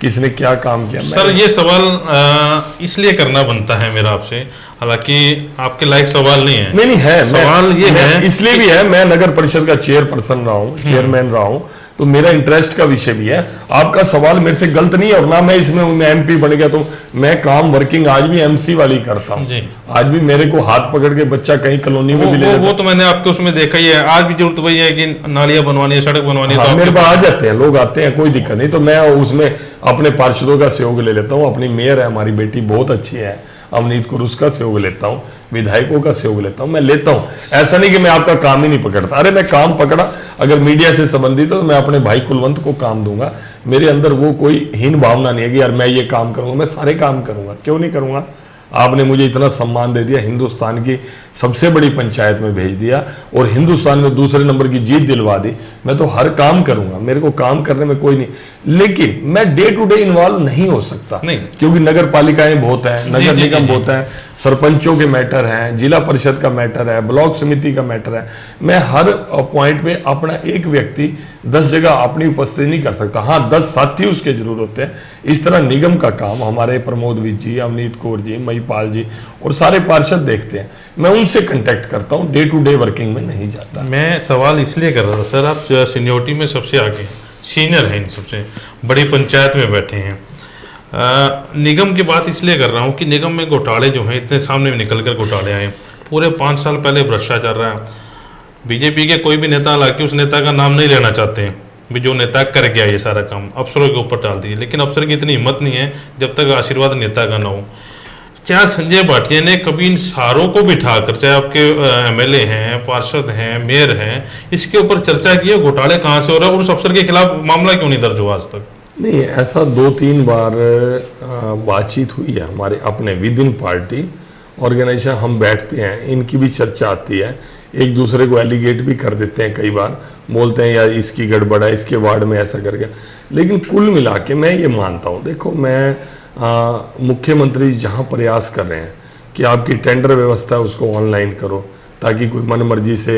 Speaker 3: किसने क्या काम किया।
Speaker 2: सर ये सवाल इसलिए करना बनता है मेरा आपसे, हालांकि आपके लायक सवाल नहीं है।
Speaker 3: नहीं है,
Speaker 2: सवाल ये है
Speaker 3: इसलिए भी है, मैं नगर परिषद का चेयरपर्सन रहा हूँ, चेयरमैन रहा हूँ, तो मेरा इंटरेस्ट का विषय भी है। आपका सवाल मेरे से गलत नहीं है, और ना मैं इसमें एमपी बन गया, तो मैं काम वर्किंग आज भी एमसी वाली करता हूँ। आज भी मेरे को हाथ पकड़ के बच्चा कहीं कॉलोनी में भी ले जाता,
Speaker 2: वो तो मैंने आपके उसमें देखा ही है। आज भी जरूरत वही है कि नालियां बनवानी है, सड़क बनवानी है,
Speaker 3: तो मेरे पास आ जाते हैं लोग, आते हैं, कोई दिक्कत नहीं। तो मैं उसमें अपने पार्षदों का सहयोग ले लेता हूँ, अपनी मेयर है हमारी बेटी बहुत अच्छी है अवनीत कौर, उसका सहयोग लेता हूँ, विधायकों का सहयोग लेता हूं, मैं लेता हूं। ऐसा नहीं कि मैं आपका काम ही नहीं पकड़ता, अरे मैं काम पकड़ा, अगर मीडिया से संबंधित हो तो मैं अपने भाई कुलवंत को काम दूंगा। मेरे अंदर वो कोई हीन भावना नहीं है कि यार मैं ये काम करूंगा, मैं सारे काम करूंगा, क्यों नहीं करूंगा। आपने मुझे इतना सम्मान दे दिया, हिंदुस्तान की सबसे बड़ी पंचायत में भेज दिया और हिंदुस्तान में दूसरे नंबर की जीत दिलवा दी, मैं तो हर काम करूंगा, मेरे को काम करने में कोई नहीं। लेकिन मैं डे टू डे इन्वॉल्व नहीं हो सकता, नहीं, क्योंकि नगर पालिकाएं बहुत है, नगर निगम बहुत है, सरपंचों के मैटर हैं, जिला परिषद का मैटर है, ब्लॉक समिति का मैटर है। मैं हर पॉइंट पे अपना एक व्यक्ति 10 जगह अपनी उपस्थिति नहीं कर सकता। हाँ, 10 साथी उसके जरूर होते हैं। इस तरह निगम का काम हमारे प्रमोद विज जी, अवनीत कौर जी, महिपाल जी और सारे पार्षद देखते हैं। मैं उनसे कांटेक्ट करता हूं, डे टू डे वर्किंग में नहीं जाता।
Speaker 2: मैं सवाल इसलिए कर रहा था सर, आप सीनियोरिटी में सबसे आगे सीनियर हैं, इन सबसे बड़ी पंचायत में बैठे हैं। निगम की बात इसलिए कर रहा हूँ कि निगम में घोटाले जो हैं इतने सामने निकल कर घोटाले आए, पूरे 5 साल पहले भ्रष्टाचार रहा। बीजेपी के कोई भी नेता, हालांकि उस नेता का नाम नहीं लेना चाहते हैं भी जो नेता कर गया ये सारा काम, अफसरों के ऊपर डाल दिए, लेकिन अफसर की इतनी हिम्मत नहीं है जब तक आशीर्वाद नेता का ना हो। क्या संजय भाटिया ने कभी इन सारों को बिठाकर, चाहे आपके एमएलए हैं, पार्षद हैं, मेयर हैं, इसके ऊपर चर्चा की है घोटाले कहाँ से हो रहा है और उस अफसर के खिलाफ मामला क्यों नहीं दर्ज हुआ आज तक?
Speaker 3: नहीं, ऐसा 2-3 बार बातचीत हुई है हमारे अपने विद इन पार्टी ऑर्गेनाइजेशन, हम बैठते हैं, इनकी भी चर्चा आती है, एक दूसरे को एलिगेट भी कर देते हैं, कई बार बोलते हैं यार इसकी गड़बड़ है, इसके वार्ड में ऐसा कर गया। लेकिन कुल मिला के मैं ये मानता हूँ, देखो मैं मुख्यमंत्री जहाँ प्रयास कर रहे हैं कि आपकी टेंडर व्यवस्था है उसको ऑनलाइन करो ताकि कोई मन मर्जी से,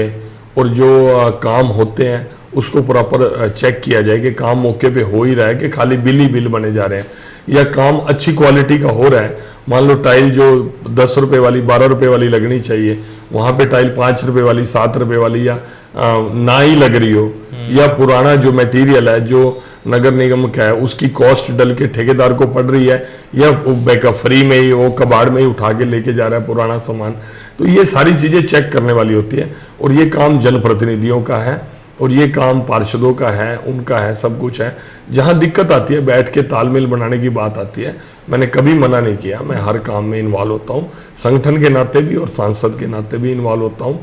Speaker 3: और जो काम होते हैं उसको प्रॉपर चेक किया जाए कि काम मौके पे हो ही रहा है कि खाली बिल ही बिल बने जा रहे हैं, या काम अच्छी क्वालिटी का हो रहा है। मान लो टाइल जो 10 रुपये वाली 12 रुपये वाली लगनी चाहिए, वहाँ पे टाइल 5 रुपये वाली 7 रुपये वाली या ना ही लग रही हो, या पुराना जो मटेरियल है जो नगर निगम का है उसकी कॉस्ट डल के ठेकेदार को पड़ रही है, या बैकअप फ्री में ही वो कबाड़ में ही उठा के लेके जा रहा है पुराना सामान। तो ये सारी चीज़ें चेक करने वाली होती है, और ये काम जनप्रतिनिधियों का है और ये काम पार्षदों का है, उनका है, सब कुछ है। जहाँ दिक्कत आती है बैठ के तालमेल बनाने की बात आती है, मैंने कभी मना नहीं किया, मैं हर काम में इन्वॉल्व होता हूँ, संगठन के नाते भी और सांसद के नाते भी इन्वॉल्व होता हूँ।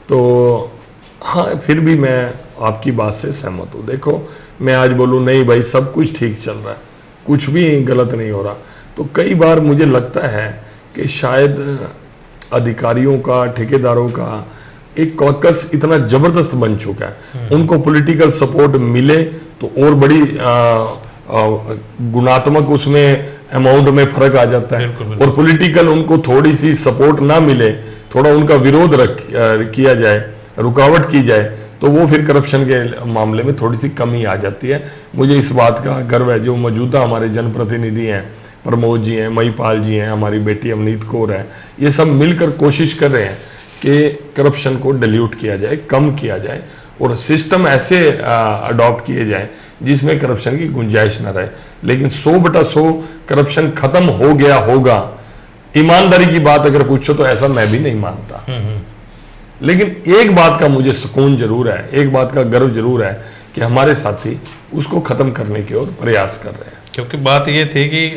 Speaker 3: तो हाँ, फिर भी मैं आपकी बात से सहमत हूँ। देखो मैं आज बोलूँ नहीं भाई सब कुछ ठीक चल रहा है, कुछ भी गलत नहीं हो रहा, तो कई बार मुझे लगता है कि शायद अधिकारियों का, ठेकेदारों का एक कॉकस इतना जबरदस्त बन चुका है, उनको पॉलिटिकल सपोर्ट मिले तो और बड़ी गुणात्मक उसमें अमाउंट में फर्क आ जाता है, और पॉलिटिकल उनको थोड़ी सी सपोर्ट ना मिले, थोड़ा उनका विरोध किया जाए, रुकावट की जाए, तो वो फिर करप्शन के मामले में थोड़ी सी कमी आ जाती है। मुझे इस बात का गर्व है जो मौजूदा हमारे जनप्रतिनिधि हैं, प्रमोद जी हैं, महिपाल जी हैं, हमारी बेटी अवनीत कौर है, ये सब मिलकर कोशिश कर रहे हैं कि करप्शन को डिल्यूट किया जाए, कम किया जाए, और सिस्टम ऐसे अडॉप्ट किए जाए जिसमें करप्शन की गुंजाइश न रहे। लेकिन 100/100 करप्शन खत्म हो गया होगा, ईमानदारी की बात अगर पूछो तो ऐसा मैं भी नहीं मानता। लेकिन एक बात का मुझे सुकून जरूर है, एक बात का गर्व जरूर है कि हमारे साथी उसको खत्म करने की ओर प्रयास कर रहे हैं।
Speaker 2: क्योंकि बात ये थी कि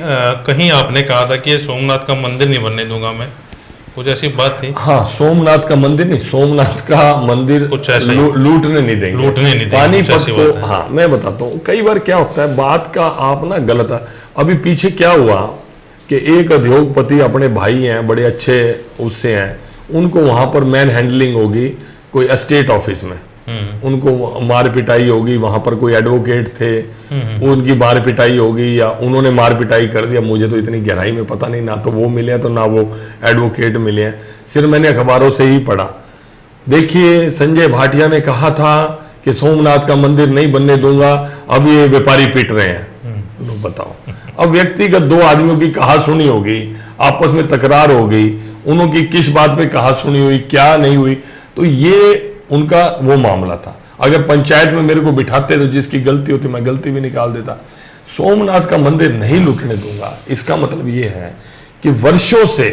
Speaker 2: कहीं आपने कहा था कि ये सोमनाथ का मंदिर नहीं बनने दूंगा मैं, कुछ ऐसी बात थी।
Speaker 3: हाँ, सोमनाथ का मंदिर नहीं, सोमनाथ का मंदिर लूटने नहीं देंगे,
Speaker 2: लूटने नहीं देंगे,
Speaker 3: पानीपत को। हाँ मैं बताता हूँ, कई बार क्या होता है बात का आप ना गलत है। अभी पीछे क्या हुआ कि एक उद्योगपति अपने भाई हैं, बड़े अच्छे उससे हैं, उनको वहां पर मैन हैंडलिंग होगी कोई एस्टेट ऑफिस में, उनको मार पिटाई होगी, वहां पर कोई एडवोकेट थे, उनकी मार पिटाई होगी या उन्होंने मार पिटाई कर दिया। मुझे तो इतनी गहराई में पता नहीं, ना तो वो मिले तो ना वो एडवोकेट मिले हैं, सिर्फ मैंने अखबारों से ही पढ़ा। देखिए संजय भाटिया ने कहा था कि सोमनाथ का मंदिर नहीं बनने दूंगा, अब ये व्यापारी पिट रहे हैं। लो बताओ, अब व्यक्तिगत 2 आदमियों की कहा सुनी होगी, आपस में तकरार हो गई, उन्होंने किस बात पे कहा सुनी हुई, क्या नहीं हुई, तो ये उनका वो मामला था। अगर पंचायत में मेरे को बिठाते तो जिसकी गलती होती मैं गलती भी निकाल देता। सोमनाथ का मंदिर नहीं लूटने दूंगा, इसका मतलब ये है कि वर्षों से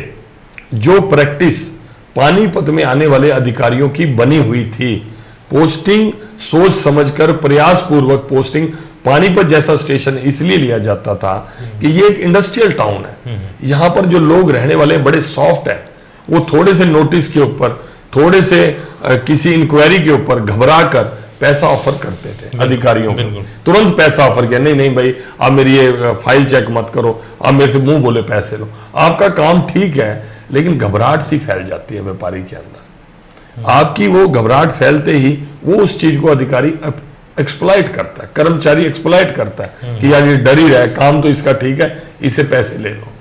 Speaker 3: जो प्रैक्टिस पानीपत में आने वाले अधिकारियों की बनी हुई थी, पोस्टिंग सोच समझकर प्रयासपूर्वक पोस्टिंग, पानीपत जैसा स्टेशन इसलिए लिया जाता था कि ये एक इंडस्ट्रियल टाउन है, यहां पर जो लोग रहने वाले बड़े सॉफ्ट है, वो थोड़े से नोटिस के ऊपर, थोड़े से किसी इंक्वायरी के ऊपर घबरा कर पैसा ऑफर करते थे अधिकारियों को, तुरंत पैसा ऑफर किया, नहीं नहीं भाई आप मेरी ये फाइल चेक मत करो, आप मेरे से मुंह बोले पैसे लो। आपका काम ठीक है, लेकिन घबराहट सी फैल जाती है व्यापारी के अंदर। आपकी वो घबराहट फैलते ही वो उस चीज को अधिकारी एक्सप्लॉइट करता है, कर्मचारी एक्सप्लॉइट करता है कि यार ये डर ही रहा है, काम तो इसका ठीक है, इससे पैसे ले लो।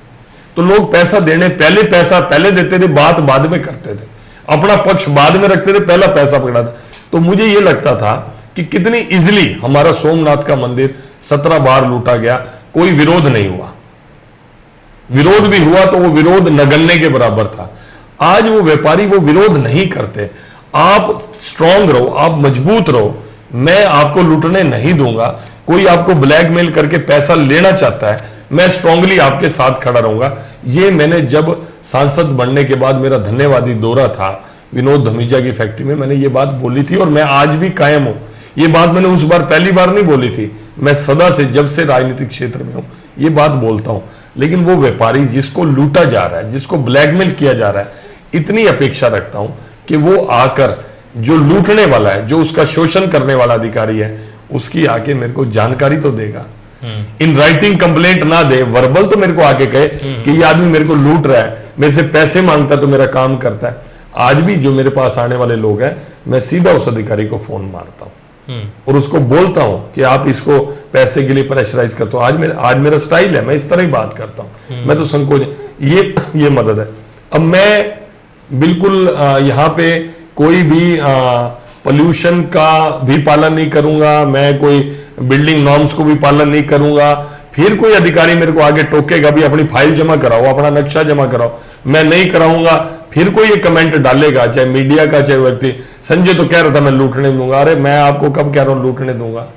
Speaker 3: तो लोग पैसा देने पैसा पहले देते थे, बात बाद में करते थे, अपना पक्ष बाद में रखते थे, पहला पैसा पकड़ा था। तो मुझे यह लगता था कि कितनी इजीली हमारा सोमनाथ का मंदिर 17 बार लूटा गया, कोई विरोध नहीं हुआ, विरोध भी हुआ तो वो विरोध नगण्य के बराबर था। आज वो व्यापारी वो विरोध नहीं करते। आप स्ट्रांग रहो, आप मजबूत रहो, मैं आपको लूटने नहीं दूंगा। कोई आपको ब्लैकमेल करके पैसा लेना चाहता है, मैं स्ट्रांगली आपके साथ खड़ा रहूंगा। ये मैंने जब सांसद बनने के बाद मेरा धन्यवादी दौरा था विनोद धमीजा की फैक्ट्री में, मैंने ये बात बोली थी और मैं आज भी कायम हूं। ये बात मैंने उस बार पहली बार नहीं बोली थी, मैं सदा से जब से राजनीतिक क्षेत्र में हूं ये बात बोलता हूं। लेकिन वो व्यापारी जिसको लूटा जा रहा है, जिसको ब्लैकमेल किया जा रहा है, इतनी अपेक्षा रखता हूं कि वो आकर जो लूटने वाला है, जो उसका शोषण करने वाला अधिकारी है, उसकी आके मेरे को जानकारी तो देगा। इन राइटिंग कंप्लेंट ना दे, वर्बल तो मेरे को आके कहे कि ये आदमी मेरे को लूट रहा है, मेरे से पैसे मांगता है तो मेरा काम करता है। आज भी जो मेरे पास आने वाले लोग हैं, मैं सीधा उस अधिकारी को फोन मारता हूं और उसको बोलता हूं कि आप इसको पैसे के लिए प्रेशराइज करते हो। आज मेरा स्टाइल है, मैं इस तरह ही बात करता हूं, मैं तो संकोच, ये मदद है। अब मैं बिल्कुल यहाँ पे कोई भी पोल्यूशन का भी पालन नहीं करूंगा, मैं कोई बिल्डिंग नॉर्म्स को भी पालन नहीं करूंगा। फिर कोई अधिकारी मेरे को आगे टोकेगा भी अपनी फाइल जमा कराओ, अपना नक्शा जमा कराओ, मैं नहीं कराऊंगा। फिर कोई ये कमेंट डालेगा, चाहे मीडिया का चाहे व्यक्ति, संजय तो कह रहा था मैं लूटने दूंगा। अरे मैं आपको कब कह रहा हूं लूटने दूंगा?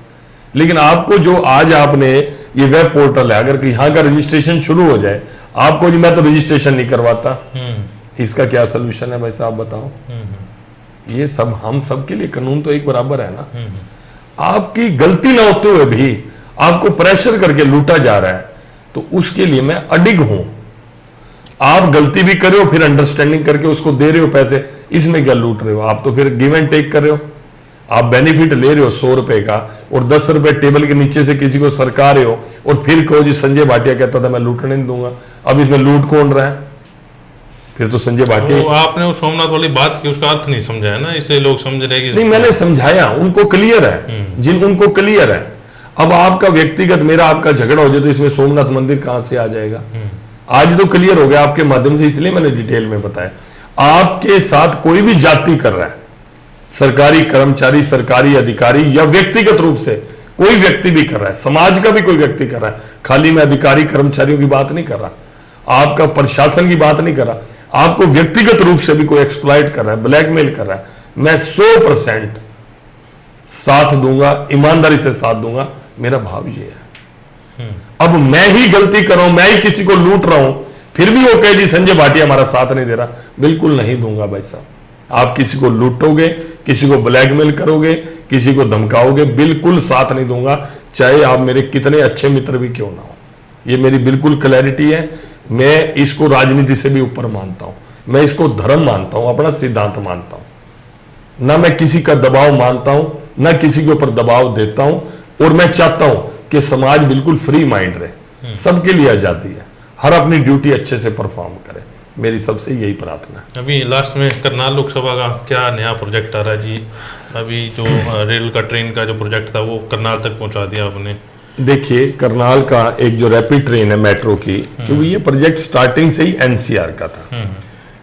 Speaker 3: लेकिन आपको जो आज आपने ये वेब पोर्टल है, अगर यहाँ का रजिस्ट्रेशन शुरू हो जाए, आपको जी मैं तो रजिस्ट्रेशन नहीं करवाता, इसका क्या सोल्यूशन है भाई साहब बताओ? ये सब हम सब के लिए कानून तो एक बराबर है ना। आपकी गलती ना होते हुए भी आपको प्रेशर करके लूटा जा रहा है, तो उसके लिए मैं अडिग हूं। आप गलती भी कर रहे हो, फिर अंडरस्टैंडिंग करके उसको दे रहे हो पैसे, इसमें क्या लूट रहे हो? आप तो फिर गिव एंड टेक कर रहे हो। आप बेनिफिट ले रहे हो 100 रुपए का और 10 रुपए टेबल के नीचे से किसी को सरका रहे हो और फिर कहो जी संजय भाटिया कहता था मैं लूटने नहीं दूंगा। अब इसमें लूट कौन रहा है? फिर तो संजय भाटिया।
Speaker 2: तो आपने वो सोमनाथ वाली बात की, उसका अर्थ नहीं समझाया ना, इसलिए लोग समझ रहे कि
Speaker 3: नहीं, मैंने समझाया, उनको क्लियर है, उनको क्लियर है। अब आपका व्यक्तिगत मेरा आपका झगड़ा हो जाए तो इसमें सोमनाथ मंदिर कहां से आ जाएगा? आज तो क्लियर हो गया आपके माध्यम से, इसलिए मैंने डिटेल में बताया। आपके साथ कोई भी जाति कर रहा है, सरकारी कर्मचारी, सरकारी अधिकारी या व्यक्तिगत रूप से कोई व्यक्ति भी कर रहा है, समाज का भी कोई व्यक्ति कर रहा है, खाली मैं अधिकारी कर्मचारियों की बात नहीं कर रहा, आपका प्रशासन की बात नहीं कर रहा, आपको व्यक्तिगत रूप से भी कोई एक्सप्लॉइट कर रहा है, ब्लैकमेल कर रहा है, मैं 100% साथ दूंगा, ईमानदारी से साथ दूंगा। मेरा भाव ये है। अब मैं ही गलती कर रहा हूं, मैं ही किसी को लूट रहा हूं, फिर भी वो कहे जी संजय भाटिया हमारा साथ नहीं दे रहा, बिल्कुल नहीं दूंगा भाई साहब। आप किसी को लूटोगे, किसी को ब्लैकमेल करोगे, किसी को धमकाओगे, बिल्कुल साथ नहीं दूंगा, चाहे आप मेरे कितने अच्छे मित्र भी क्यों ना हो। ये मेरी बिल्कुल क्लैरिटी है। मैं इसको राजनीति से भी ऊपर मानता हूं, मैं इसको धर्म मानता हूं, अपना सिद्धांत मानता हूं। ना मैं किसी का दबाव मानता हूं, ना किसी के ऊपर दबाव देता हूं, और मैं चाहता हूं कि समाज बिल्कुल फ्री माइंड रहे, सबके लिए आजादी है, हर अपनी ड्यूटी अच्छे से परफॉर्म करे। मेरी सबसे यही प्रार्थना है।
Speaker 2: अभी लास्ट में करनाल लोकसभा का क्या नया प्रोजेक्ट आ रहा है जी? अभी जो रेल का, ट्रेन का जो प्रोजेक्ट था वो करनाल तक पहुंचा दिया आपने।
Speaker 3: देखिए, करनाल का एक जो रैपिड ट्रेन है मेट्रो की, क्योंकि ये प्रोजेक्ट स्टार्टिंग से ही एनसीआर का था,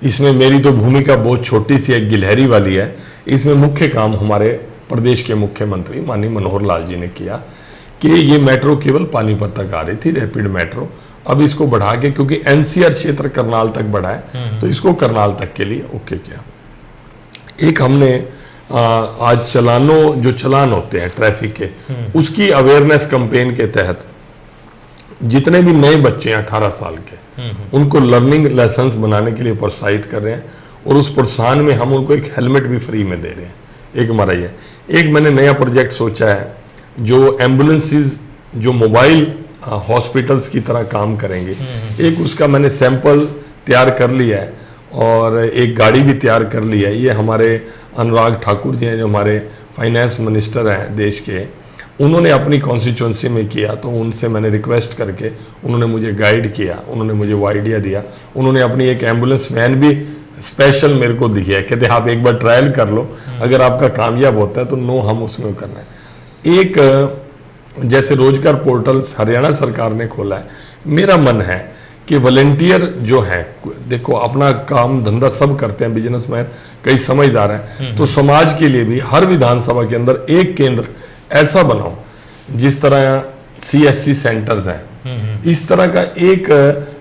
Speaker 3: इसमें मेरी तो भूमिका बहुत छोटी सी है, गिलहरी वाली है। इसमें मुख्य काम हमारे प्रदेश के मुख्यमंत्री माननीय मनोहर लाल जी ने किया कि ये मेट्रो केवल पानीपत तक आ रही थी, रैपिड मेट्रो। अब इसको बढ़ा के, क्योंकि एनसीआर क्षेत्र करनाल तक बढ़ा है, तो इसको करनाल तक के लिए ओके किया। एक हमने आज जो चलान होते हैं ट्रैफिक के, उसकी अवेयरनेस कैंपेन के तहत जितने भी नए बच्चे हैं 18 साल के, उनको लर्निंग लाइसेंस बनाने के लिए प्रोत्साहित कर रहे हैं, और उस प्रोत्साहन में हम उनको एक हेलमेट भी फ्री में दे रहे हैं। एक हमारा ये, एक मैंने नया प्रोजेक्ट सोचा है, जो एम्बुलेंसेज जो मोबाइल हॉस्पिटल्स की तरह काम करेंगे, एक उसका मैंने सैंपल तैयार कर लिया है और एक गाड़ी भी तैयार कर ली है। ये हमारे अनुराग ठाकुर जी हैं, जो हमारे फाइनेंस मिनिस्टर हैं देश के, उन्होंने अपनी कॉन्स्टिट्यूंसी में किया, तो उनसे मैंने रिक्वेस्ट करके उन्होंने मुझे गाइड किया, उन्होंने मुझे वो आइडिया दिया। उन्होंने अपनी एक एम्बुलेंस वैन भी स्पेशल मेरे को दी है, कहते आप एक बार ट्रायल कर लो, अगर आपका कामयाब होता है तो नो हम उसमें करना है। एक जैसे रोजगार पोर्टल हरियाणा सरकार ने खोला है, मेरा मन है कि वॉलंटियर जो है, देखो अपना काम धंधा सब करते हैं, बिजनेसमैन कई समझदार हैं, तो समाज के लिए भी हर विधानसभा के अंदर एक केंद्र ऐसा बनाओ, जिस तरह CSC सेंटर्स हैं, इस तरह का एक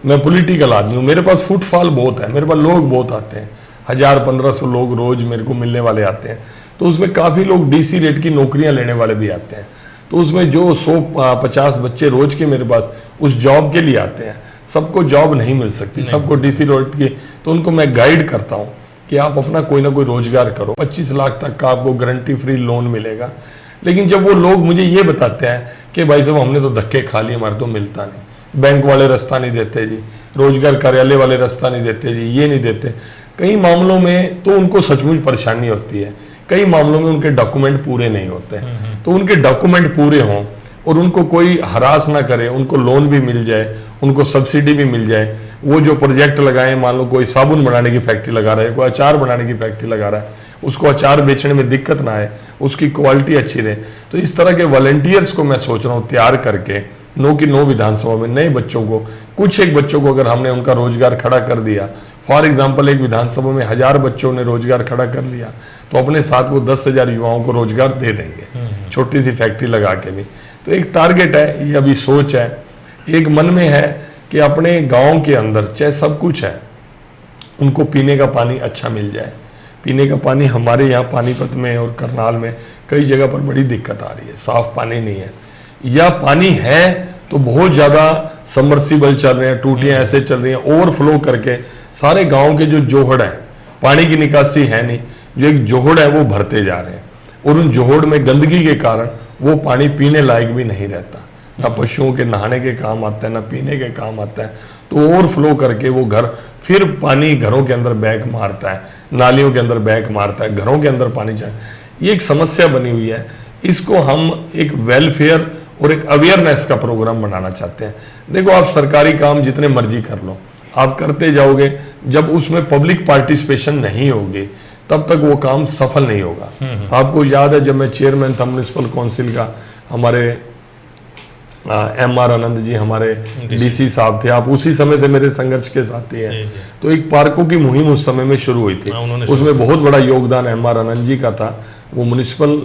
Speaker 3: मैं पॉलिटिकल आदमी हूँ, मेरे पास फुटफॉल बहुत है, मेरे पास लोग बहुत आते हैं, 1000-1500 लोग रोज मेरे को मिलने वाले आते हैं। तो उसमें काफ़ी लोग डीसी रेट की नौकरियां लेने वाले भी आते हैं। तो उसमें जो 150 बच्चे रोज के मेरे पास उस जॉब के लिए आते हैं, सबको जॉब नहीं मिल सकती, सबको डीसी रेट की, तो उनको मैं गाइड करता हूँ कि आप अपना कोई ना कोई रोजगार करो। 25 लाख तक का आपको गारंटी फ्री लोन मिलेगा। लेकिन जब वो लोग मुझे ये बताते हैं कि भाई साहब हमने तो धक्के खा लिए, हमारे तो मिलता नहीं, बैंक वाले रास्ता नहीं देते जी, रोजगार कार्यालय वाले रास्ता नहीं देते जी, ये नहीं देते। कई मामलों में तो उनको सचमुच परेशानी होती है, कई मामलों में उनके डॉक्यूमेंट पूरे नहीं होते। तो उनके डॉक्यूमेंट पूरे हों और उनको कोई हरास ना करे, उनको लोन भी मिल जाए, उनको सब्सिडी भी मिल जाए। वो जो प्रोजेक्ट लगाए, मान लो कोई साबुन बनाने की फैक्ट्री लगा रहा है, कोई अचार बनाने की फैक्ट्री लगा रहा है, उसको अचार बेचने में दिक्कत ना आए, उसकी क्वालिटी अच्छी रहे। तो इस तरह के वॉलंटियर्स को मैं सोच रहा हूँ तैयार करके 9 की 9 विधानसभा में नए बच्चों को, कुछ एक बच्चों को अगर हमने उनका रोजगार खड़ा कर दिया, फॉर एग्जाम्पल एक विधानसभा में 1000 बच्चों ने रोजगार खड़ा कर लिया, तो अपने साथ वो 10,000 युवाओं को रोजगार दे देंगे, छोटी सी फैक्ट्री लगा के भी। तो एक टारगेट है, ये अभी सोच है, एक मन में है कि अपने गांव के अंदर चाहे सब कुछ है, उनको पीने का पानी अच्छा मिल जाए। पीने का पानी हमारे यहाँ पानीपत में और करनाल में कई जगह पर बड़ी दिक्कत आ रही है, साफ पानी नहीं है, या पानी है तो बहुत ज़्यादा सबमर्सिबल चल रहे हैं, टूटियाँ ऐसे चल रही हैं, ओवरफ्लो करके सारे गाँव के जो जोहड़ है, पानी की निकासी है नहीं, जो एक जोहड़ है वो भरते जा रहे हैं, और उन जोहड़ में गंदगी के कारण वो पानी पीने लायक भी नहीं रहता, ना पशुओं के नहाने के काम आता है, ना पीने के काम आता है। तो ओवरफ्लो करके वो घर, फिर पानी घरों के अंदर बैक मारता है, नालियों के अंदर बैक मारता है, घरों के अंदर पानी जाए। ये एक समस्या बनी हुई है, इसको हम एक वेलफेयर और एक अवेयरनेस का प्रोग्राम बनाना चाहते हैं। देखो, आप सरकारी काम जितने मर्जी कर लो, आप करते जाओगे, जब उसमें पब्लिक पार्टिसिपेशन नहीं होगी तब तक वो काम सफल नहीं होगा। आपको याद है, जब मैं चेयरमैन था म्युनिसिपल काउंसिल का, हमारे MR आनंद जी हमारे DC साहब थे, आप उसी समय से मेरे संघर्ष के साथी हैं। तो एक पार्कों की मुहिम उस समय में शुरू हुई थी, उसमें बहुत बड़ा योगदान MR आनंद जी का था। वो म्युनिसिपल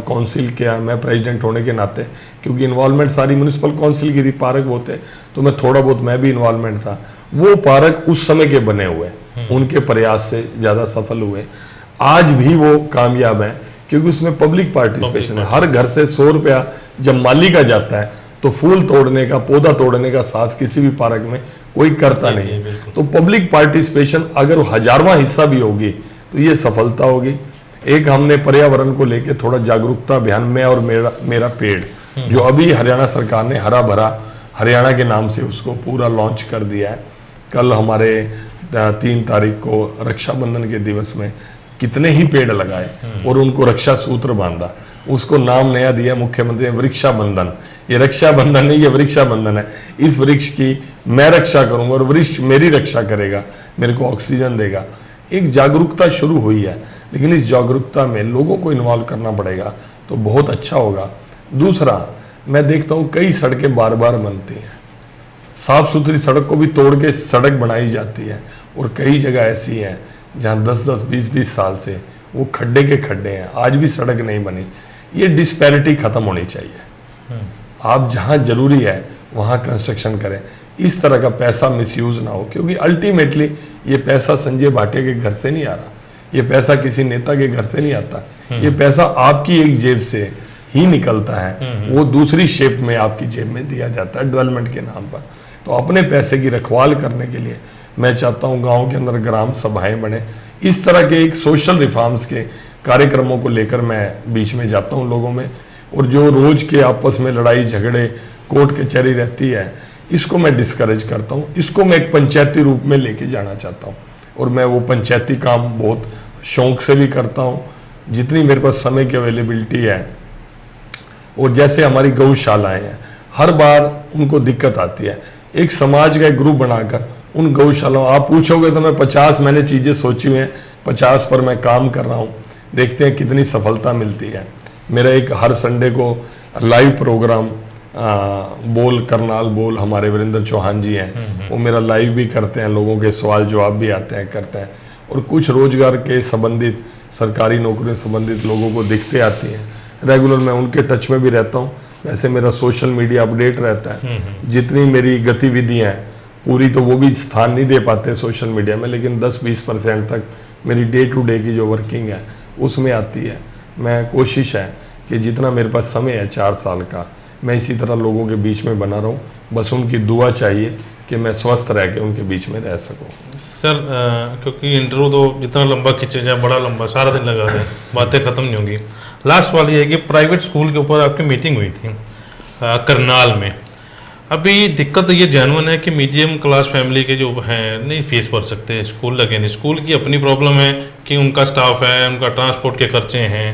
Speaker 3: काउंसिल के, मैं प्रेसिडेंट होने के नाते, क्योंकि इन्वॉल्वमेंट सारी म्युनिसिपल काउंसिल की थी, पार्क होते तो मैं थोड़ा बहुत मैं भी इन्वॉल्वमेंट था। वो पार्क उस समय के बने हुए, उनके प्रयास से ज़्यादा सफल हुए। आज भी वो कामयाब है क्योंकि उसमें पब्लिक पार्टिसिपेशन है। हर घर से 100 रुपया जब माली का जाता है, तो फूल तोड़ने का, पौधा तोड़ने का साहस किसी भी पार्क में कोई करता नहीं है। तो पब्लिक पार्टिसिपेशन अगर 1000वां हिस्सा भी होगी तो ये सफलता होगी। एक हमने पर्यावरण को लेकर थोड़ा जागरूकता अभियान में, और मेरा पेड़, जो अभी हरियाणा सरकार ने हरा भरा हरियाणा के नाम से उसको पूरा लॉन्च कर दिया है। कल हमारे 3 तारीख को रक्षाबंधन के दिवस में कितने ही पेड़ लगाए और उनको रक्षा सूत्र बांधा, उसको नाम नया दिया मुख्यमंत्री ने, वृक्षाबंधन। ये रक्षाबंधन नहीं, ये वृक्षाबंधन है। इस वृक्ष की मैं रक्षा करूंगा और वृक्ष मेरी रक्षा करेगा, मेरे को ऑक्सीजन देगा। एक जागरूकता शुरू हुई है, लेकिन इस जागरूकता में लोगों को इन्वॉल्व करना पड़ेगा तो बहुत अच्छा होगा। दूसरा, मैं देखता हूँ कई सड़कें बार बार बनती हैं, साफ सुथरी सड़क को भी तोड़ के सड़क बनाई जाती है, और कई जगह ऐसी हैं जहाँ 10-10, 20-20 साल से वो खड्डे के खड्डे हैं, आज भी सड़क नहीं बनी। ये डिस्पैरिटी खत्म होनी चाहिए। आप जहाँ जरूरी है वहाँ कंस्ट्रक्शन करें, इस तरह का पैसा मिसयूज ना हो, क्योंकि अल्टीमेटली ये पैसा संजय भाटिया के घर से नहीं आ रहा, ये पैसा किसी नेता के घर से नहीं आता, ये पैसा आपकी एक जेब से ही निकलता है, वो दूसरी शेप में आपकी जेब में दिया जाता है डेवलपमेंट के नाम पर। तो अपने पैसे की रखवाल करने के लिए मैं चाहता हूँ गाँव के अंदर ग्राम सभाएं बने, इस तरह के एक सोशल रिफॉर्म्स के कार्यक्रमों को लेकर मैं बीच में जाता हूँ लोगों में। और जो रोज के आपस में लड़ाई झगड़े, कोर्ट कचहरी रहती है, इसको मैं डिस्करेज करता हूँ। इसको मैं एक पंचायती रूप में लेके जाना चाहता हूँ, और मैं वो पंचायती काम बहुत शौक से भी करता हूँ, जितनी मेरे पास समय की अवेलेबिलिटी है। और जैसे हमारी गौशालाएं हैं, हर बार उनको दिक्कत आती है, एक समाज का एक ग्रुप बनाकर उन गौशालाओं, आप पूछोगे तो मैं 50 मैंने चीज़ें सोची हुई हैं, 50 पर मैं काम कर रहा हूँ, देखते हैं कितनी सफलता मिलती है। मेरा एक हर संडे को लाइव प्रोग्राम बोल करनाल बोल, हमारे वीरेंद्र चौहान जी हैं, वो मेरा लाइव भी करते हैं, लोगों के सवाल जवाब भी आते हैं, करते हैं। और कुछ रोजगार के संबंधित, सरकारी नौकरी संबंधित लोगों को दिक्कतें आती हैं, रेगुलर मैं उनके टच में भी रहता हूँ। वैसे मेरा सोशल मीडिया अपडेट रहता है, जितनी मेरी गतिविधियाँ हैं पूरी तो वो भी स्थान नहीं दे पाते सोशल मीडिया में, लेकिन 10-20% तक मेरी डे टू डे की जो वर्किंग है उसमें आती है। मैं कोशिश है कि जितना मेरे पास समय है 4 साल का, मैं इसी तरह लोगों के बीच में बना रहूं। बस उनकी दुआ चाहिए कि मैं स्वस्थ रह के उनके बीच में रह सकूं।
Speaker 2: सर क्योंकि इंटरव्यू तो जितना लंबा खींचे जाए बड़ा लंबा, सारा दिन लगा दें, बातें खत्म नहीं होंगी। लास्ट वाली है कि प्राइवेट स्कूल के ऊपर आपकी मीटिंग हुई थी करनाल में। अभी दिक्कत ये जेन्युइन है कि मीडियम क्लास फैमिली के जो हैं नहीं फीस भर सकते, स्कूल लगे नहीं। स्कूल की अपनी प्रॉब्लम है कि उनका स्टाफ है, उनका ट्रांसपोर्ट के खर्चे हैं।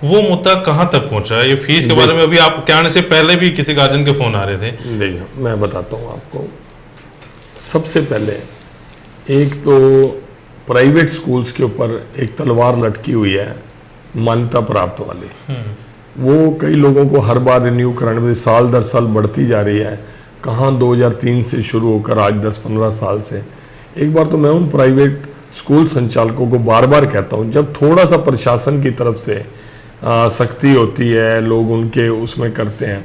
Speaker 2: वो मुद्दा कहाँ तक पहुंचा है? ये फीस के बारे में अभी आप क्या आने से पहले भी किसी गार्जियन के फोन आ रहे थे।
Speaker 3: देखिए मैं बताता हूँ आपको। सबसे पहले एक तो प्राइवेट स्कूल्स के ऊपर एक तलवार लटकी हुई है मान्यता प्राप्त वाली। वो कई लोगों को हर बार रिन्यू कराने में साल दर साल बढ़ती जा रही है। कहाँ 2003 से शुरू होकर आज 10-15 साल से। एक बार तो मैं उन प्राइवेट स्कूल संचालकों को बार बार कहता हूँ, जब थोड़ा सा प्रशासन की तरफ से सख्ती होती है, लोग उनके उसमें करते हैं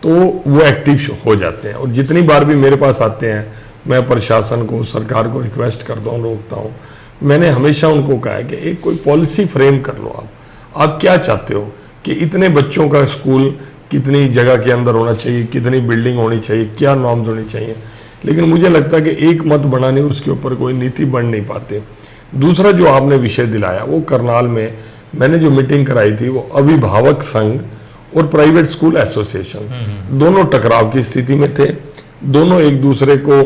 Speaker 3: तो वो एक्टिव हो जाते हैं। और जितनी बार भी मेरे पास आते हैं मैं प्रशासन को, सरकार को रिक्वेस्ट करता हूँ, रोकता हूँ। मैंने हमेशा उनको कहा है कि एक कोई पॉलिसी फ्रेम कर लो। आप क्या चाहते हो कि इतने बच्चों का स्कूल कितनी जगह के अंदर होना चाहिए, कितनी बिल्डिंग होनी चाहिए, क्या नॉर्म्स होनी चाहिए। लेकिन मुझे लगता है कि एक मत बनाने उसके ऊपर कोई नीति बन नहीं पाते। दूसरा जो आपने विषय दिलाया, वो करनाल में मैंने जो मीटिंग कराई थी, वो अभिभावक संघ और प्राइवेट स्कूल एसोसिएशन दोनों टकराव की स्थिति में थे। दोनों एक दूसरे को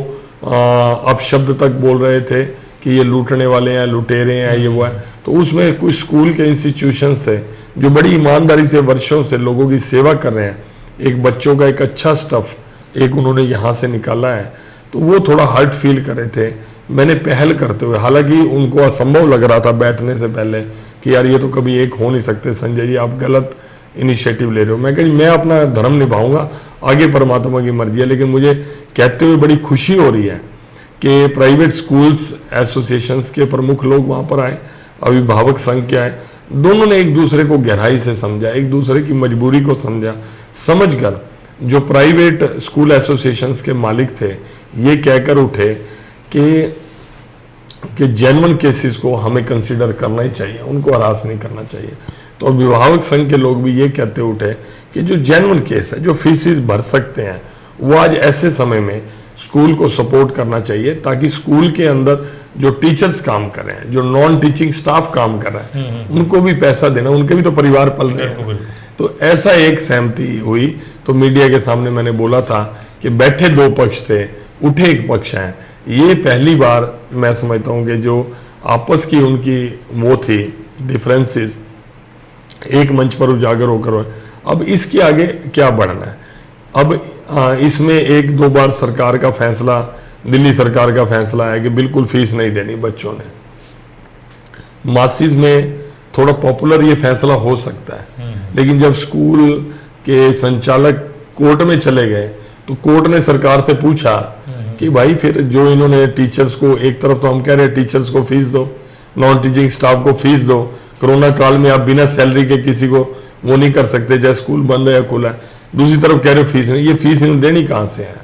Speaker 3: अपशब्द तक बोल रहे थे कि ये लूटने वाले हैं, लुटेरे हैं, ये वो है। तो उसमें कुछ स्कूल के इंस्टीट्यूशंस थे जो बड़ी ईमानदारी से वर्षों से लोगों की सेवा कर रहे हैं। एक बच्चों का एक अच्छा स्टफ एक उन्होंने यहाँ से निकाला है, तो वो थोड़ा हर्ट फील कर रहे थे। मैंने पहल करते हुए, हालांकि उनको असंभव लग रहा था बैठने से पहले कि यार ये तो कभी एक हो नहीं सकते, संजय जी आप गलत इनिशिएटिव ले रहे हो। मैं कहीं मैं अपना धर्म निभाऊंगा, आगे परमात्मा की मर्जी है। लेकिन मुझे कहते हुए बड़ी खुशी हो रही है कि प्राइवेट स्कूल्स एसोसिएशंस के प्रमुख लोग वहाँ पर आए, अभिभावक संघ के आए। दोनों ने एक दूसरे को गहराई से समझा, एक दूसरे की मजबूरी को समझा। समझकर जो प्राइवेट स्कूल एसोसिएशंस के मालिक थे ये कहकर उठे कि जेन्युइन केसेस को हमें कंसीडर करना ही चाहिए, उनको हरास नहीं करना चाहिए। तो अभिभावक संघ के लोग भी ये कहते उठे कि जो जेन्युइन केस है, जो फीसेस भर सकते हैं, वो आज ऐसे समय में स्कूल को सपोर्ट करना चाहिए, ताकि स्कूल के अंदर जो टीचर्स काम कर रहे हैं, जो नॉन टीचिंग स्टाफ काम कर रहा है, उनको भी पैसा देना, उनके भी तो परिवार पल रहे हैं। तो ऐसा एक सहमति हुई। तो मीडिया के सामने मैंने बोला था कि बैठे दो पक्ष थे, उठे एक पक्ष हैं। ये पहली बार मैं समझता हूँ कि जो आपस की उनकी वो थी डिफरेंसेस एक मंच पर उजागर होकर हुए। अब इसके आगे क्या बढ़ना है? अब इसमें 1-2 बार सरकार का फैसला, दिल्ली सरकार का फैसला है कि बिल्कुल फीस नहीं देनी बच्चों ने। मासिस में थोड़ा पॉपुलर ये फैसला हो सकता है, लेकिन जब स्कूल के संचालक कोर्ट में चले गए तो कोर्ट ने सरकार से पूछा कि भाई फिर जो इन्होंने टीचर्स को, एक तरफ तो हम कह रहे हैं टीचर्स को फीस दो, नॉन टीचिंग स्टाफ को फीस दो, कोरोना काल में आप बिना सैलरी के किसी को वो नहीं कर सकते, चाहे स्कूल बंद है या खुला है। दूसरी तरफ कह रहे हो फीस नहीं। ये फीस इन्होंने देनी कहाँ से है?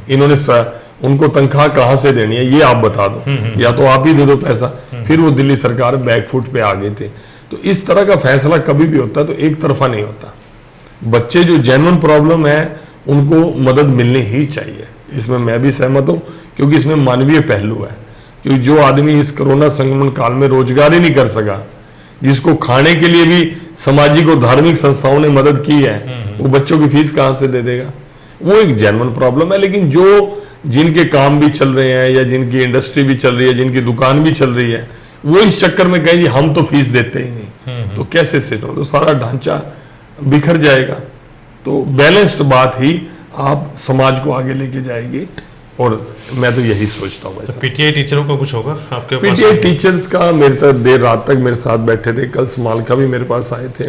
Speaker 3: इन्होंने उनको तनख्वाह कहाँ से देनी है ये आप बता दो, या तो आप ही दे दो पैसा। फिर वो दिल्ली सरकार बैकफुट पे आ गए थे। तो इस तरह का फैसला कभी भी होता है तो एक तरफा नहीं होता। बच्चे जो जेन्युइन प्रॉब्लम है उनको मदद मिलनी ही चाहिए, इसमें मैं भी सहमत हूँ, क्योंकि इसमें मानवीय पहलू है। क्योंकि जो आदमी इस कोरोना संक्रमण काल में रोजगार ही नहीं कर सका, जिसको खाने के लिए भी सामाजिक और धार्मिक संस्थाओं ने मदद की है, वो बच्चों की फीस कहाँ से दे देगा? वो एक जेन्युइन प्रॉब्लम है। लेकिन जो जिनके काम भी चल रहे हैं या जिनकी इंडस्ट्री भी चल रही है, जिनकी दुकान भी चल रही है, वो इस चक्कर में कहें जी हम तो फीस देते ही नहीं, तो कैसे से तो सारा ढांचा बिखर जाएगा। तो बैलेंस्ड बात ही आप समाज को आगे लेके जाएगी, और मैं तो यही सोचता हूँ।
Speaker 2: तो पीटीआई टीचरों का कुछ होगा आपके पास?
Speaker 3: पीटीआई टीचर्स का मेरे तक देर रात तक मेरे साथ बैठे थे, कल समालका भी मेरे पास आए थे।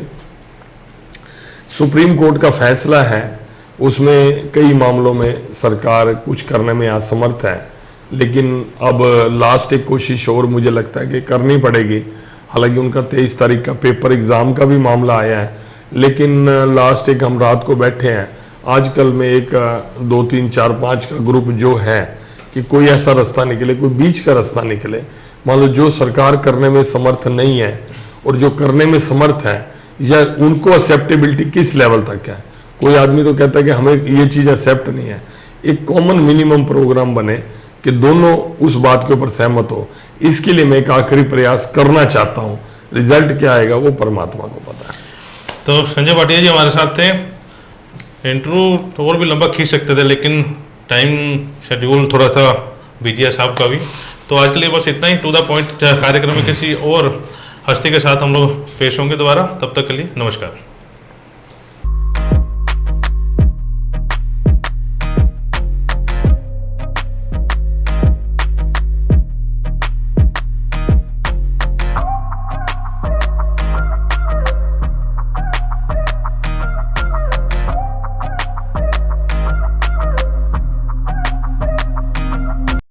Speaker 3: सुप्रीम कोर्ट का फैसला है, उसमें कई मामलों में सरकार कुछ करने में असमर्थ है, लेकिन अब लास्ट एक कोशिश और मुझे लगता है कि करनी पड़ेगी। हालांकि उनका 23 तारीख का पेपर एग्जाम का भी मामला आया है, लेकिन लास्ट एक हम रात को बैठे हैं। आजकल में एक 2, 3, 4, 5 का ग्रुप जो है कि कोई ऐसा रास्ता निकले, कोई बीच का रास्ता निकले। मान लो जो सरकार करने में समर्थ नहीं है और जो करने में समर्थ है, या उनको एक्सेप्टेबिलिटी किस लेवल तक है। कोई आदमी तो कहता है कि हमें ये चीज़ एक्सेप्ट नहीं है। एक कॉमन मिनिमम प्रोग्राम बने कि दोनों उस बात के ऊपर सहमत हो। इसके लिए मैं एक आखिरी प्रयास करना चाहता हूँ। रिजल्ट क्या आएगा वो परमात्मा को पता है।
Speaker 2: तो संजय भाटिया जी हमारे साथ थे। इंटरव्यू और भी लंबा खींच सकते थे, लेकिन टाइम शेड्यूल थोड़ा सा बिजी है साहब का भी। तो आज के लिए बस इतना ही। टू द पॉइंट कार्यक्रम में किसी और हस्ती के साथ हम लोग पेश होंगे दोबारा। तब तक के लिए नमस्कार।